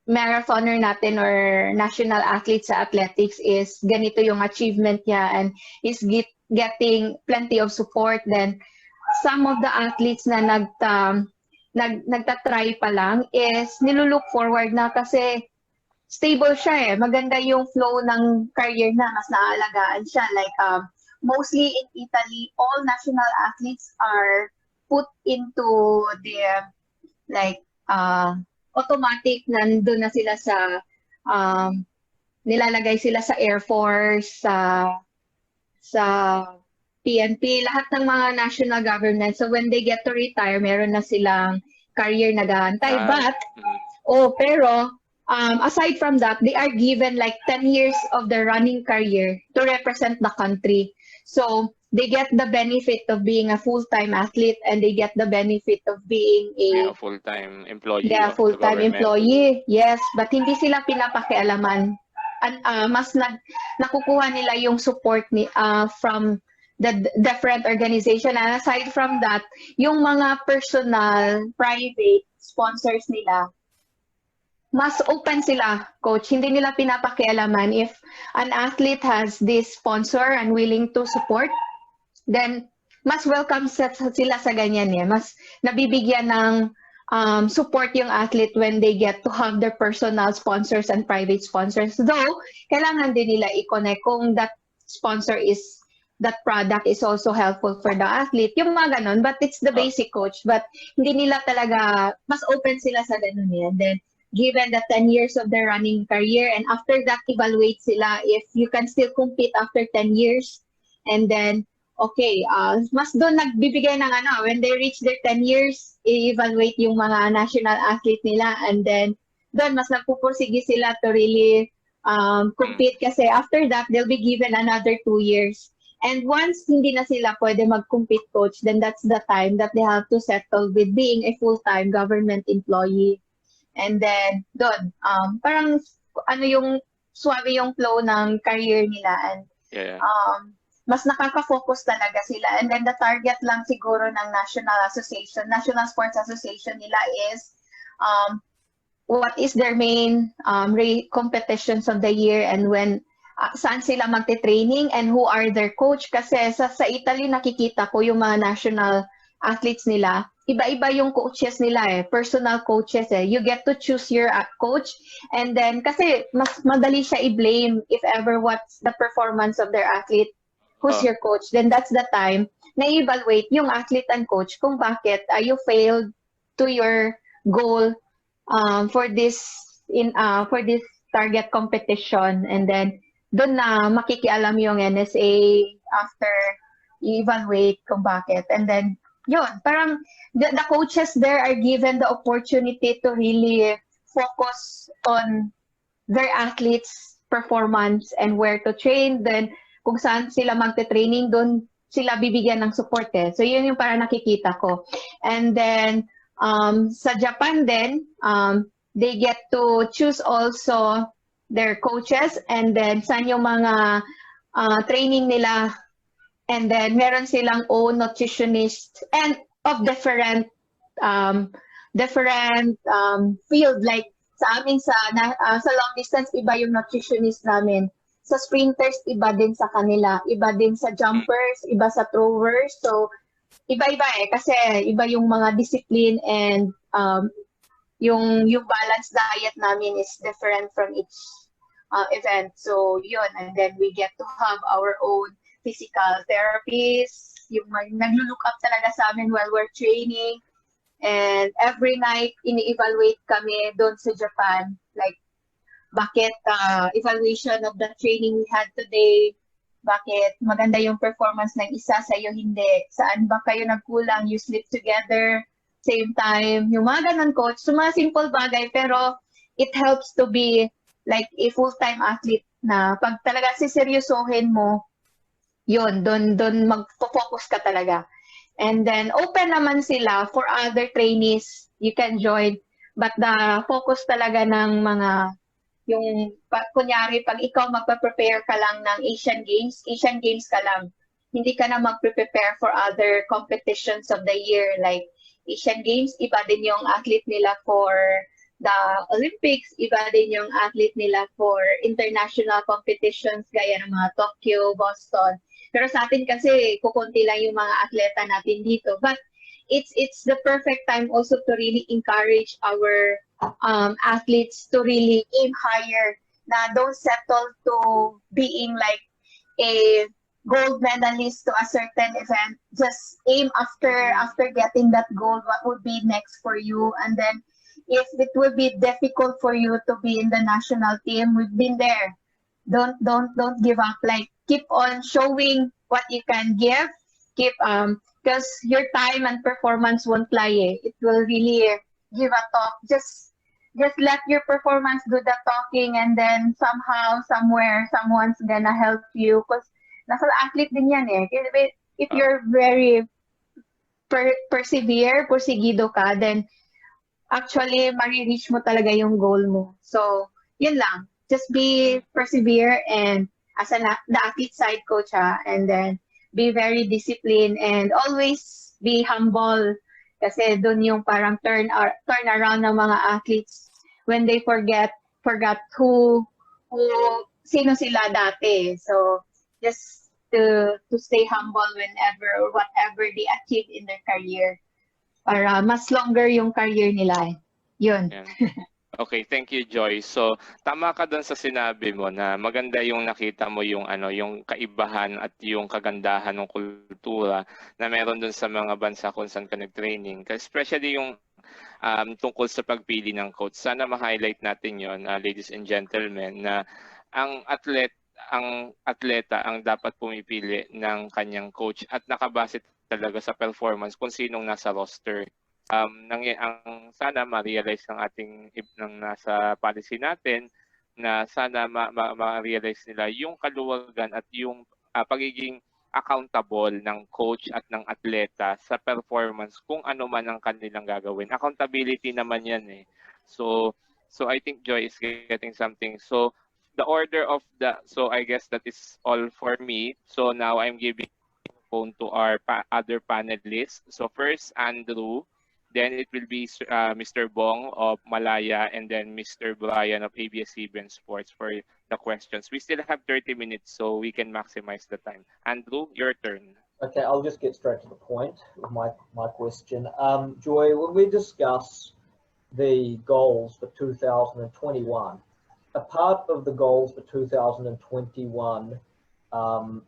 marathoner natin or national athlete sa athletics is ganito yung achievement niya and is getting plenty of support, then some of the athletes na nagtatry pa lang is nilulook forward na kasi stable siya eh. Maganda yung flow ng career na, mas naaalagaan siya. Like, mostly in Italy, all national athletes are put into the, like, automatic, nandun na sila sa, nilalagay sila sa Air Force, sa PNP, lahat ng mga national government. So when they get to retire, meron na silang career na gahantay. But, pero, aside from that, they are given like 10 years of their running career to represent the country. So they get the benefit of being a full-time athlete and they get the benefit of being a full-time employee. Yeah, full-time employee. Yes, but hindi sila pinapakialaman. Mas nakukuha nila yung support from the different organization. And aside from that, yung mga personal, private sponsors nila, mas open sila, coach. Hindi nila pinapakialaman. If an athlete has this sponsor and willing to support, then mas welcome sila sa ganyan eh. Mas nabibigyan ng support yung athlete when they get to have their personal sponsors and private sponsors. Though, kailangan din nila i-connect kung that sponsor is, that product is also helpful for the athlete. Yung mga ganon, but it's the basic, coach. But hindi nila talaga, mas open sila sa ganon eh. And then, given the 10 years of their running career, and after that, evaluate sila if you can still compete after 10 years. And then, okay, mas doon nagbibigay ng when they reach their 10 years, i-evaluate yung mga national athlete nila. And then, doon mas nagpupursige sila to really compete kasi after that, they'll be given another 2 years. And once hindi na sila pwede mag-compete, coach, then that's the time that they have to settle with being a full-time government employee. And then, doon, parang yung suave yung flow ng career nila and mas nakaka-focus talaga sila. And then the target lang siguro ng National Sports Association nila is what is their main competitions of the year and when saan sila magte-training and who are their coach. Kasi sa Italy nakikita ko yung mga national athletes nila, iba-iba yung coaches nila eh, personal coaches eh. You get to choose your coach and then kasi mas madali siya i-blame if ever what's the performance of their athlete, who's your coach, then that's the time na evaluate yung athlete and coach kung bakit you failed to your goal for this target competition. And then doon na makikialam yung NSA after evaluate kung bakit. And then yun, parang the coaches there are given the opportunity to really focus on their athletes' performance and where to train. Then, kung saan sila magte-training, doon sila bibigyan ng support eh. So, yun yung parang nakikita ko. And then, sa Japan din, they get to choose also their coaches and then saan yung mga training nila. And then, meron silang own nutritionist and of different field. Like sa amin sa long distance, iba yung nutritionist namin. Sa sprinters, iba din sa kanila. Iba din sa jumpers, iba sa throwers. So, iba-iba eh. Kasi iba yung mga discipline and yung balanced diet namin is different from each event. So, yun. And then, we get to have our own physical therapies, yung nag-look up talaga sa amin while we're training. And every night, ini-evaluate kami doon sa Japan. Like, bakit evaluation of the training we had today, bakit maganda yung performance ng isa, sa'yo hindi. Saan ba kayo nagkulang? You sleep together, same time. Yung mga ganun, coach. So, mga simple bagay, pero it helps to be like a full-time athlete na pag talaga siseryosohin mo yun, doon mag-focus ka talaga. And then, open naman sila for other trainees. You can join. But the focus talaga ng mga, kunyari, pag ikaw magpa-prepare ka lang ng Asian Games ka lang. Hindi ka na mag-prepare for other competitions of the year. Like, Asian Games, iba din yung athlete nila for the Olympics, iba din yung athlete nila for international competitions gaya ng mga Tokyo, Boston. Pero sa atin kasi, kukunti lang yung mga atleta natin dito. But it's the perfect time also to really encourage our athletes to really aim higher. Na don't settle to being like a gold medalist to a certain event. Just aim after getting that gold, what would be next for you? And then if it will be difficult for you to be in the national team, we've been there. Don't give up. Like, keep on showing what you can give. Keep because your time and performance won't lie. It will really give a talk. Just let your performance do the talking, and then somehow, somewhere, someone's gonna help you. Because nasa athlete din yan eh. If you're very persigido ka, then actually, ma-reach mo talaga yung goal mo. So, yun lang. Just be persevere, and as the athlete side coach, and then be very disciplined and always be humble. Kasi dun yung parang turn around ng mga athletes when they forgot sino sila dati. So, just to stay humble whenever or whatever they achieve in their career. Para mas longer yung career nila. Yun. Okay, thank you, Joy. So, tama ka doon sa sinabi mo na maganda yung nakita mo yung yung kaibahan at yung kagandahan ng kultura na meron doon sa mga bansa kung saan ka nag-training. Especially yung tungkol sa pagpili ng coach. Sana ma-highlight natin yon, ladies and gentlemen, na ang atleta ang dapat pumipili ng kanyang coach at nakabase talaga sa performance kung sinong nasa roster. Ang sana ma-realize ng ating ng nasa policy natin na sana ma-realize nila yung kaluwagan at yung pagiging accountable ng coach at ng atleta sa performance kung ano man ang kanilang gagawin. Accountability naman yan eh. So I think Joy is getting something. So the order of so I guess that is all for me. So now I'm giving phone to our other panelists. So first, Andrew, then it will be Mr. Bong of Malaya, and then Mr. Brian of ABS-CBN Sports for the questions. We still have 30 minutes, so we can maximize the time. Andrew, your turn. Okay, I'll just get straight to the point with my question. Joy, when we discuss the goals for 2021, a part of the goals for 2021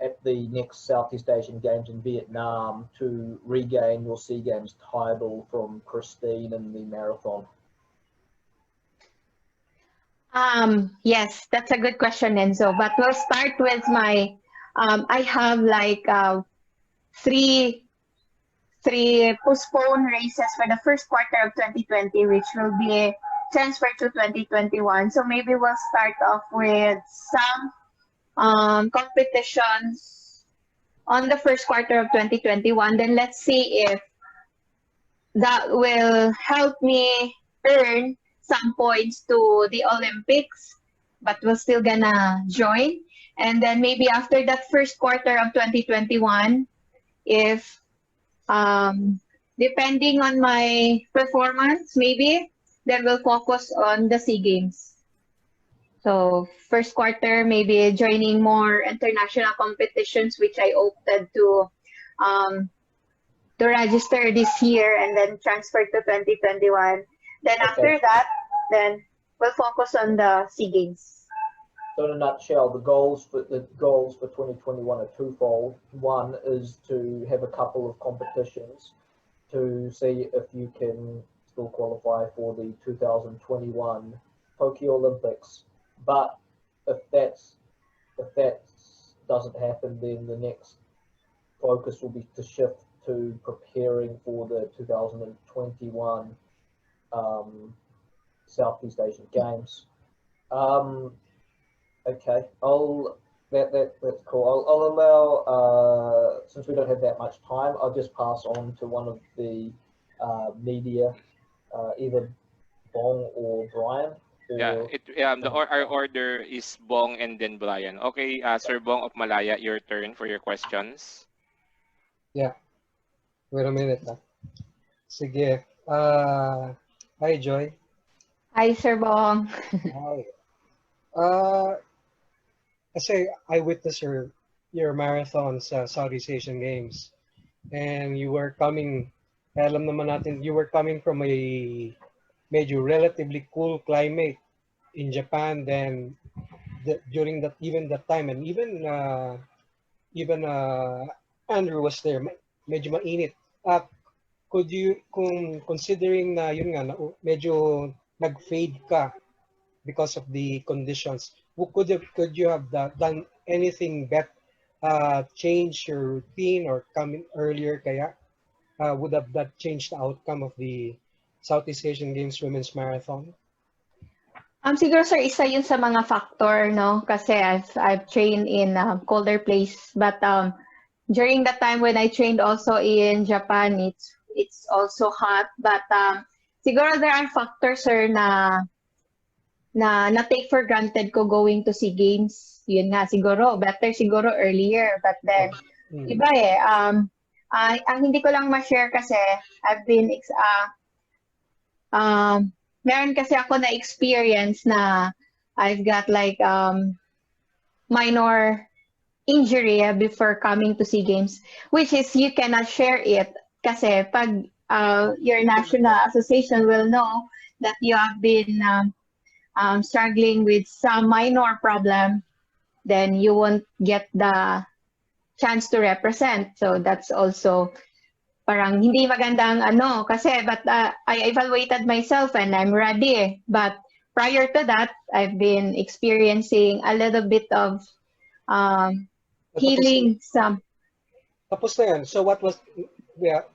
at the next Southeast Asian Games in Vietnam to regain your SEA Games title from Christine in the marathon? Yes, that's a good question, Enzo. But we'll start with my, I have like three postponed races for the first quarter of 2020, which will be transferred to 2021. So maybe we'll start off with some competitions on the first quarter of 2021. Then let's see if that will help me earn some points to the Olympics, but we're still gonna join. And then maybe after that first quarter of 2021, if depending on my performance, maybe then we'll focus on the SEA Games. So first quarter, maybe joining more international competitions, which I opted to register this year and then transfer to 2021. Then after that, then we'll focus on the SEA Games. So in a nutshell, the goals for 2021 are twofold. One is to have a couple of competitions to see if you can still qualify for the 2021 Tokyo Olympics. But if that doesn't happen, then the next focus will be to shift to preparing for the 2021 Southeast Asian Games. Okay, That's cool. I'll allow, since we don't have that much time, I'll just pass on to one of the media, either Bong or Brian. Yeah, our order is Bong and then Brian. Okay, Sir Bong of Malaya, your turn for your questions. Yeah, wait a minute. Sige. Hi, Joy. Hi, Sir Bong. Hi. Kasi I witnessed your marathon sa Southeast Asian Games, and you were coming, alam naman natin, you were coming from a medyo relatively cool climate in Japan then during that time, and even Andrew was there, medyo mainit. Could you, kung considering na yun nga, medyo nag-fade ka because of the conditions, could you have done anything better, change your routine or coming earlier kaya? Would have that changed the outcome of the Southeast Asian Games Women's Marathon? Siguro sir, isa yun sa mga factor, no? Kasi I've trained in colder place, but during the time when I trained also in Japan, it's also hot, but siguro there are factors, sir, na take for granted ko going to SEA Games. Yun nga, siguro, better siguro earlier, but then, iba ang hindi ko lang ma-share kasi, I've been, meron kasi ako na experience na I've got like minor injury before coming to SEA Games, which is you cannot share it kasi pag your national association will know that you have been struggling with some minor problem, then you won't get the chance to represent. So that's also parang hindi magandang kasi but I evaluated myself and I'm ready. But prior to that, I've been experiencing a little bit of healing some. Tapos na yan. So what was,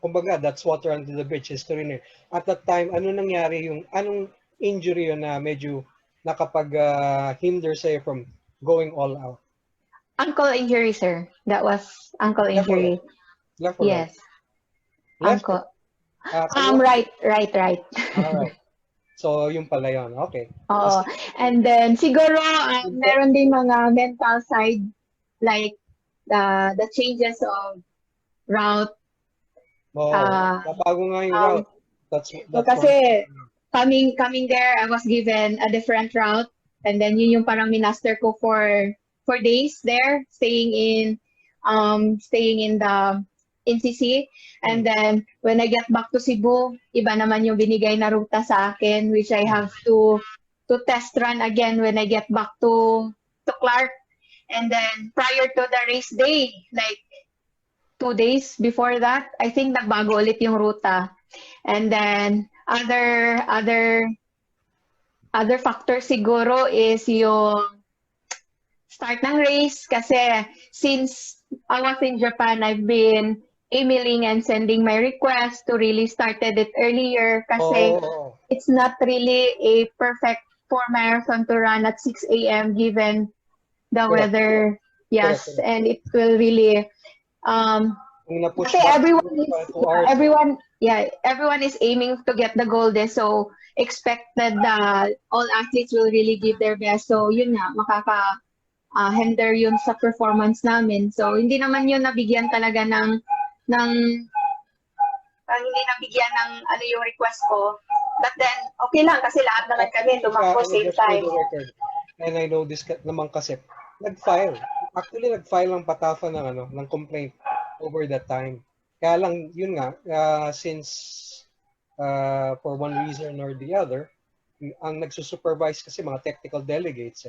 kumbaga, that's water under the bridge history na. At that time, ano nangyari anong injury yun na medyo nakapag-hinder sa'yo from going all out? Ankle injury, sir. That was ankle injury. Left or yes. Right? Left? Ankle. Right. Alright. So, yung pala yun. Okay. And then, siguro, meron din mga mental side, like the changes of route. Nabago nga yung route. That's kasi, coming there, I was given a different route. And then, yun yung parang minaster ko for days there, staying in the NCC. And then, when I get back to Cebu, iba naman yung binigay na ruta sa akin, which I have to test run again when I get back to Clark. And then, prior to the race day, like 2 days before that, I think nagbago ulit yung ruta. And then, other factor siguro is yung start ng race. Kasi, since I was in Japan, I've been emailing and sending my request to really started it earlier kasi it's not really a perfect for marathon to run at 6 a.m. given the weather. Yes, and it will really kasi everyone is aiming to get the gold, so expected that all athletes will really give their best. So yun nga, hinder yun sa performance namin. So hindi naman yun nabigyan talaga ng hindi nabigyan ng yung request ko. But then, okay lang kasi lahat naman kami tumakbo same time. And I know this naman kasi, nag-file ang Patafa ng complaint over that time. Kaya lang, yun nga, since for one reason or the other, ang nagsusupervise kasi mga technical delegates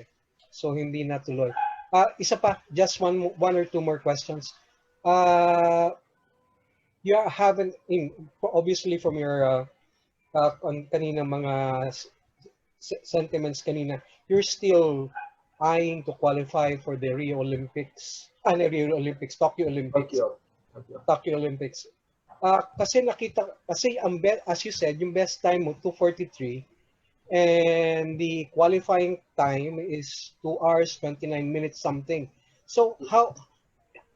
So, hindi natuloy. Isa pa, just one or two more questions. You haven't, obviously from your kanina mga sentiments kanina, you're still eyeing to qualify for the Tokyo Olympics. Kasi as you said, yung best time mo 2:43 and the qualifying time is 2 hours 29 minutes something. So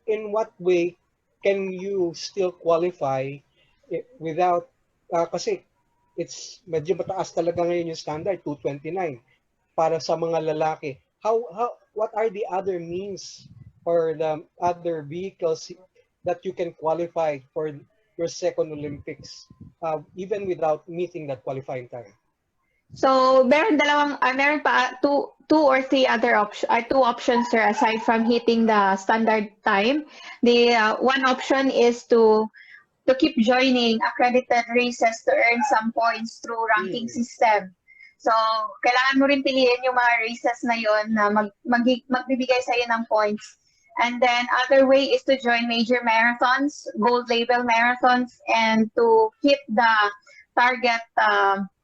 in what way can you still qualify without, kasi it's medyo mataas talaga ngayon yung standard, 229 para sa mga lalaki. What are the other means or the other vehicles that you can qualify for your second Olympics, even without meeting that qualifying time? So, meron pa two or three other two options, sir, aside from hitting the standard time. The one option is to keep joining accredited races to earn some points through ranking system. So, kailangan mo rin piliin yung mga races na yon na magbibigay sa'yo ng points. And then, other way is to join major marathons, gold label marathons, and to hit the target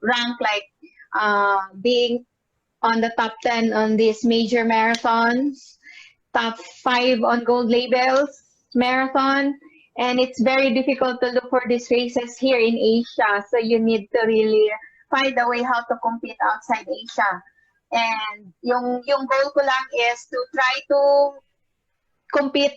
rank, like being on the top 10 on these major marathons, top 5 on gold labels marathon. And it's very difficult to look for these races here in Asia. So you need to really find a way how to compete outside Asia. And yung goal ko lang is to try to compete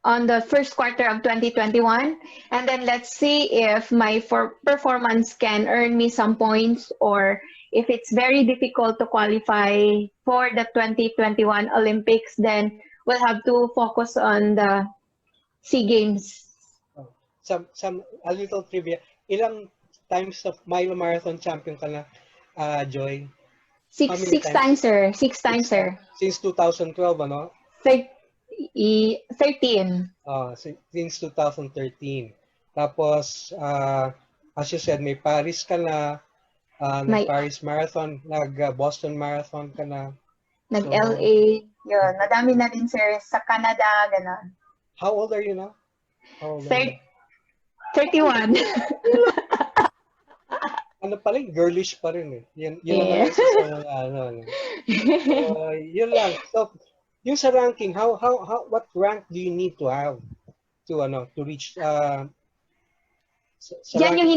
on the first quarter of 2021. And then let's see if my performance can earn me some points, or if it's very difficult to qualify for the 2021 Olympics, then we'll have to focus on the SEA Games. A little trivia. Ilang times of mile marathon champion ka na, Joy? Six times, sir. Six times, sir. Since 2012, ano? 13. Since 2013. Tapos, as you said, may Paris ka na, Paris Marathon, Boston Marathon ka na. Nag-LA, yun. Madami na din, sir, sa Canada, gano'n. How old are you now? 31. Ano pala, girlish pa rin eh. Yun naman isa sa mga yun lang. So, yung sa ranking, what rank do you need to have to reach yan yung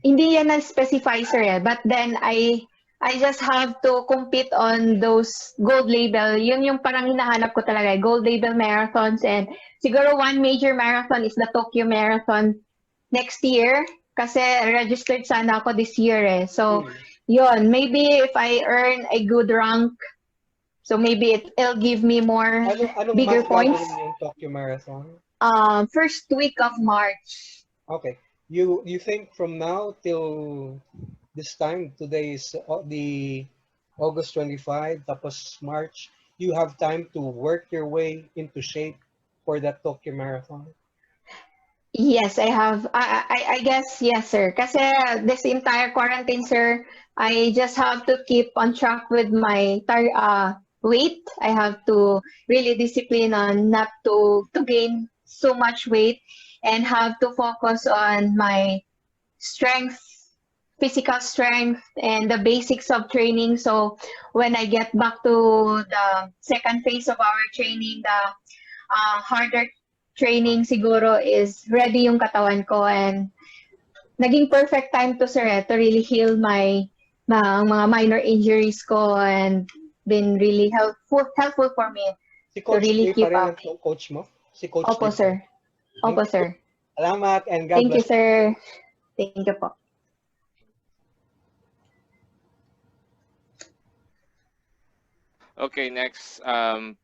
hindi yan na-specify, sir, eh. But then I just have to compete on those gold label. Yun yung parang hinahanap ko talaga, gold label marathons. And siguro one major marathon is the Tokyo Marathon next year. Kasi registered sana ako this year eh. So, yun. Maybe if I earn a good rank, so maybe it'll give me more bigger points. Yung Tokyo Marathon? First week of March. Okay. You think from now till this time, today is the August 25, tapos March, you have time to work your way into shape for that Tokyo Marathon? Yes, I have. I guess, yes, sir. Kasi this entire quarantine, sir, I just have to keep on track with my weight. I have to really discipline on not to gain so much weight, and have to focus on my strength, physical strength, and the basics of training. So when I get back to the second phase of our training, the harder training siguro is ready yung katawan ko, and naging perfect time to, sir, to really heal my mga minor injuries ko, and been really helpful for me si Coach to really keep up. Coach mo? Si Coach Opo, sir. Opo, sir. Salamat, and God Thank bless. you, sir. Thank you po. Okay, next we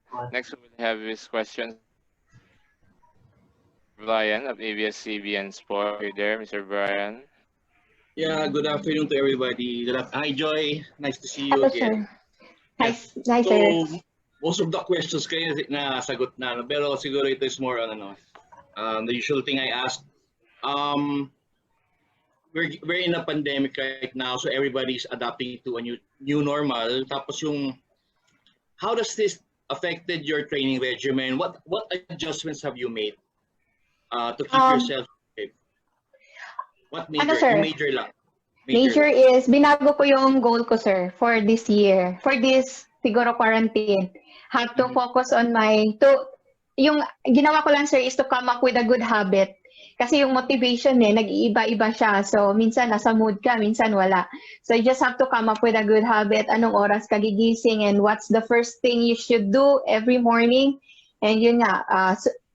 will have this question. Brian of ABS-CBN Sport. Are you there, Mr. Brian? Yeah, good afternoon to everybody. Hi, Joy. Nice to see you Hello, again. Sir. Hi, So, sir. most of the questions kayo na sagot na, pero siguro ito is more on the usual thing I ask. We're in a pandemic right now, so everybody's adapting to a new normal. Tapos how does this affected your training regimen? What adjustments have you made to keep yourself safe? What major? Sir? Major lang. Major is, binago ko yung goal ko, sir, for this year. For this, siguro, quarantine. Have to focus on yung ginawa ko lang, sir, is to come up with a good habit. Kasi yung motivation nag-iiba-iba siya. So, minsan nasa mood ka, minsan wala. So, you just have to come up with a good habit. Anong oras ka gigising and what's the first thing you should do every morning. And yun nga,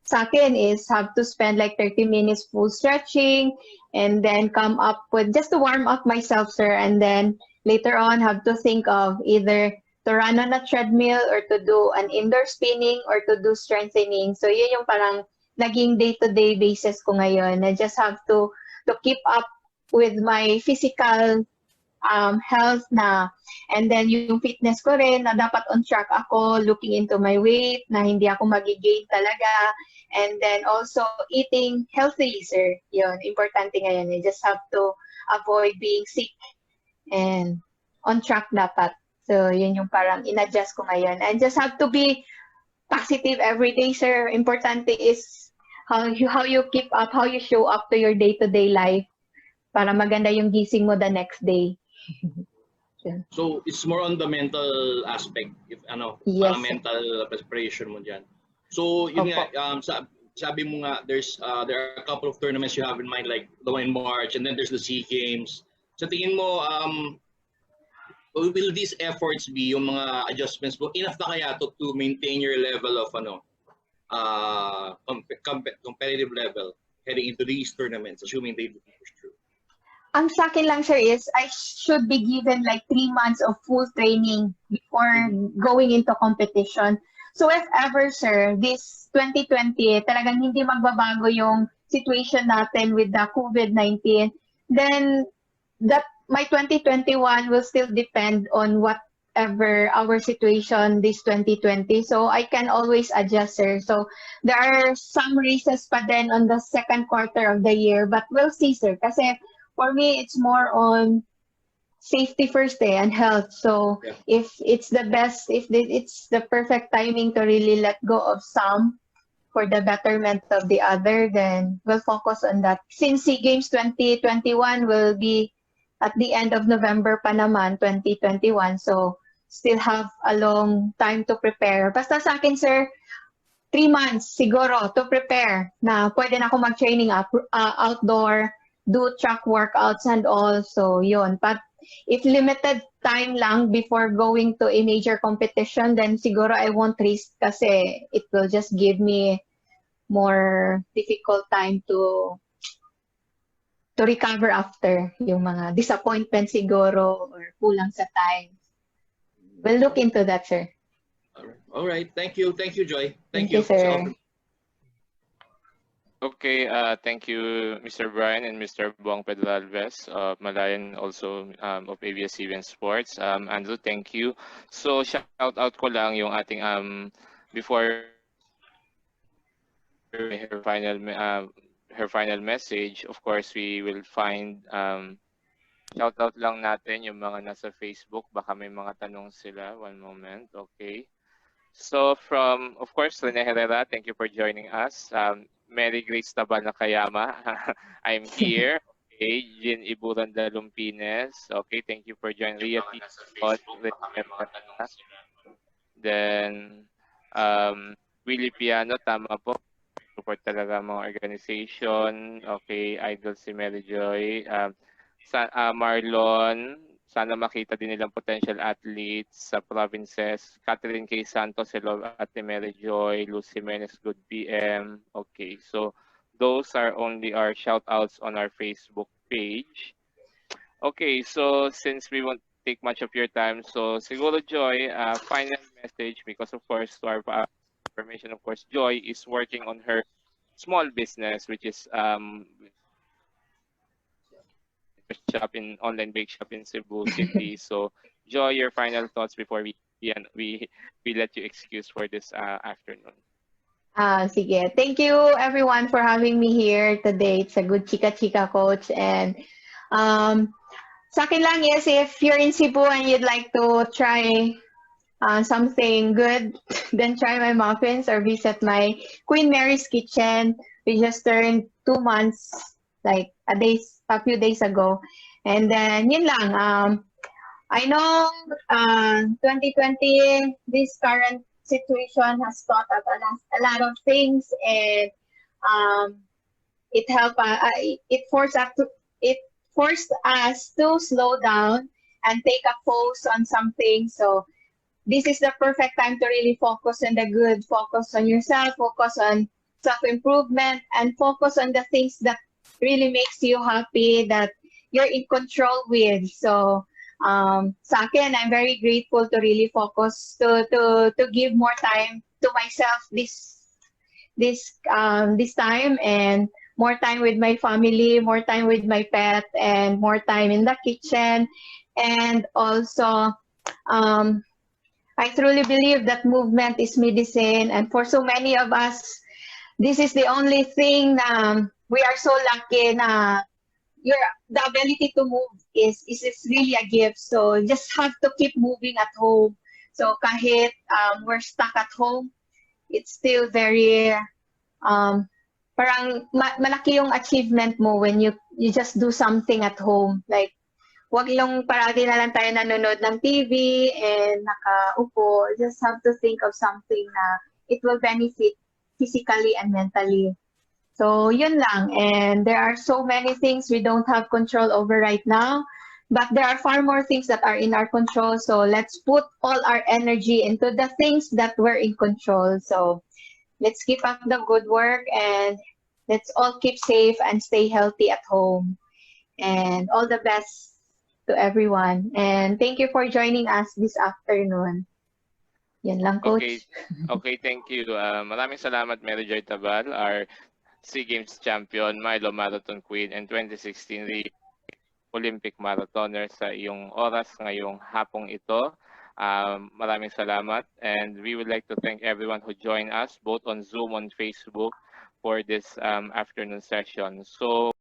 sa akin is have to spend like 30 minutes full stretching and then come up with, just to warm up myself, sir. And then later on, have to think of either to run on a treadmill or to do an indoor spinning or to do strengthening. So yun yung parang naging day-to-day basis ko ngayon. I just have to keep up with my physical health na, and then yung fitness ko rin na dapat on track ako, looking into my weight na hindi ako magigain talaga, and then also eating healthy, sir. Yun, importante ngayon. You just have to avoid being sick and on track dapat. So yun yung parang in-adjust ko ngayon. And just have to be positive every day, sir. Importante is how you keep up, how you show up to your day-to-day life para maganda yung gising mo the next day. Yeah. So it's more on the mental aspect, if Yes, parang mental preparation mo diyan. So yun nga, sabi mo nga there are a couple of tournaments you have in mind, like the one in March, and then there's the SEA Games. Sa tingin mo, will these efforts be, yung mga adjustments mo, enough na kaya to maintain your level of competitive level heading into these tournaments, assuming they do push through? Ang sa akin lang, sir, is I should be given like 3 months of full training before going into competition. So if ever, sir, this 2020, talagang hindi magbabago yung situation natin with the COVID-19, then my 2021 will still depend on whatever our situation this 2020. So I can always adjust, sir. So there are some races pa din on the second quarter of the year, but we'll see, sir. Kasi for me, it's more on safety first and health. So if it's the best, if it's the perfect timing to really let go of some for the betterment of the other, then we'll focus on that. Since SEA Games 2021 will be at the end of November pa naman, 2021. So, still have a long time to prepare. Basta sa akin, sir, 3 months siguro to prepare na pwede na ako mag-training outdoor, do track workouts and all. So, yun. But if limited time lang before going to a major competition, then siguro I won't risk kasi it will just give me more difficult time to recover after yung mga disappointment siguro or kulang sa time. We'll look into that, sir. All right. Thank you, Joy. Thank you, sir. Okay, thank you, Mr. Brian and Mr. Bong Pedralves of Malayan, also of ABS-CBN Sports. Andrew, thank you. So, shout out ko lang yung ating before her final message. Of course, we will find shout out lang natin yung mga nasa Facebook. Baka may mga tanong sila. One moment. Okay. So from, of course, Rene Herrera, thank you for joining us. Mary Grace Tabal Nakayama, I'm here. Okay. Jean Iburanda Lumpines. Okay, thank you for joining. Ria Ticot. Then Willie Piano, tama po. Support talaga mga organization. Okay, Idol si Mary Joy. Marlon, sana makita din nilang potential athletes sa provinces. Catherine K. Santos, hello Ate Mary Joy. Lucy Menes, good PM. Okay, so those are only our shout outs on our Facebook page. Okay, so since we won't take much of your time, so siguro Joy, final message, because of course to our information, of course, Joy is working on her small business, which is online bake shop in Cebu City. So, Joy, your final thoughts before we let you excuse for this afternoon. Sige. Thank you everyone for having me here today. It's a good chika-chika, coach. And sa akin lang is, if you're in Cebu and you'd like to try something good, then try my muffins or visit my Queen Mary's Kitchen. We just turned 2 months, like a few days ago. And then, yun lang. I know 2020, this current situation has taught us a lot of things. And it forced us to slow down and take a pause on something. So this is the perfect time to really focus on the good, focus on yourself, focus on self-improvement, and focus on the things that really makes you happy, that you're in control with. So sa akin, I'm very grateful to really focus, to give more time to myself this time, and more time with my family, more time with my pet, and more time in the kitchen. And also, I truly believe that movement is medicine, and for so many of us, this is the only thing we are so lucky na the ability to move is really a gift. So just have to keep moving at home. So kahit we're stuck at home, it's still very parang malaki yung achievement mo when you just do something at home. Like, wag lang parati na lang tayo nanonood ng TV and nakaupo. Just have to think of something na it will benefit physically and mentally. So yun lang. And there are so many things we don't have control over right now, but there are far more things that are in our control. So let's put all our energy into the things that we're in control. So let's keep up the good work, and let's all keep safe and stay healthy at home. And all the best to everyone. And thank you for joining us this afternoon. Yan lang, Coach. Okay, thank you. Maraming salamat, Mary Joy Tabal, our SEA Games champion, Milo Marathon Queen, and 2016 Olympic marathoner sa iyong oras ngayong hapong ito. Maraming salamat, and we would like to thank everyone who joined us both on Zoom, on Facebook, for this afternoon session. So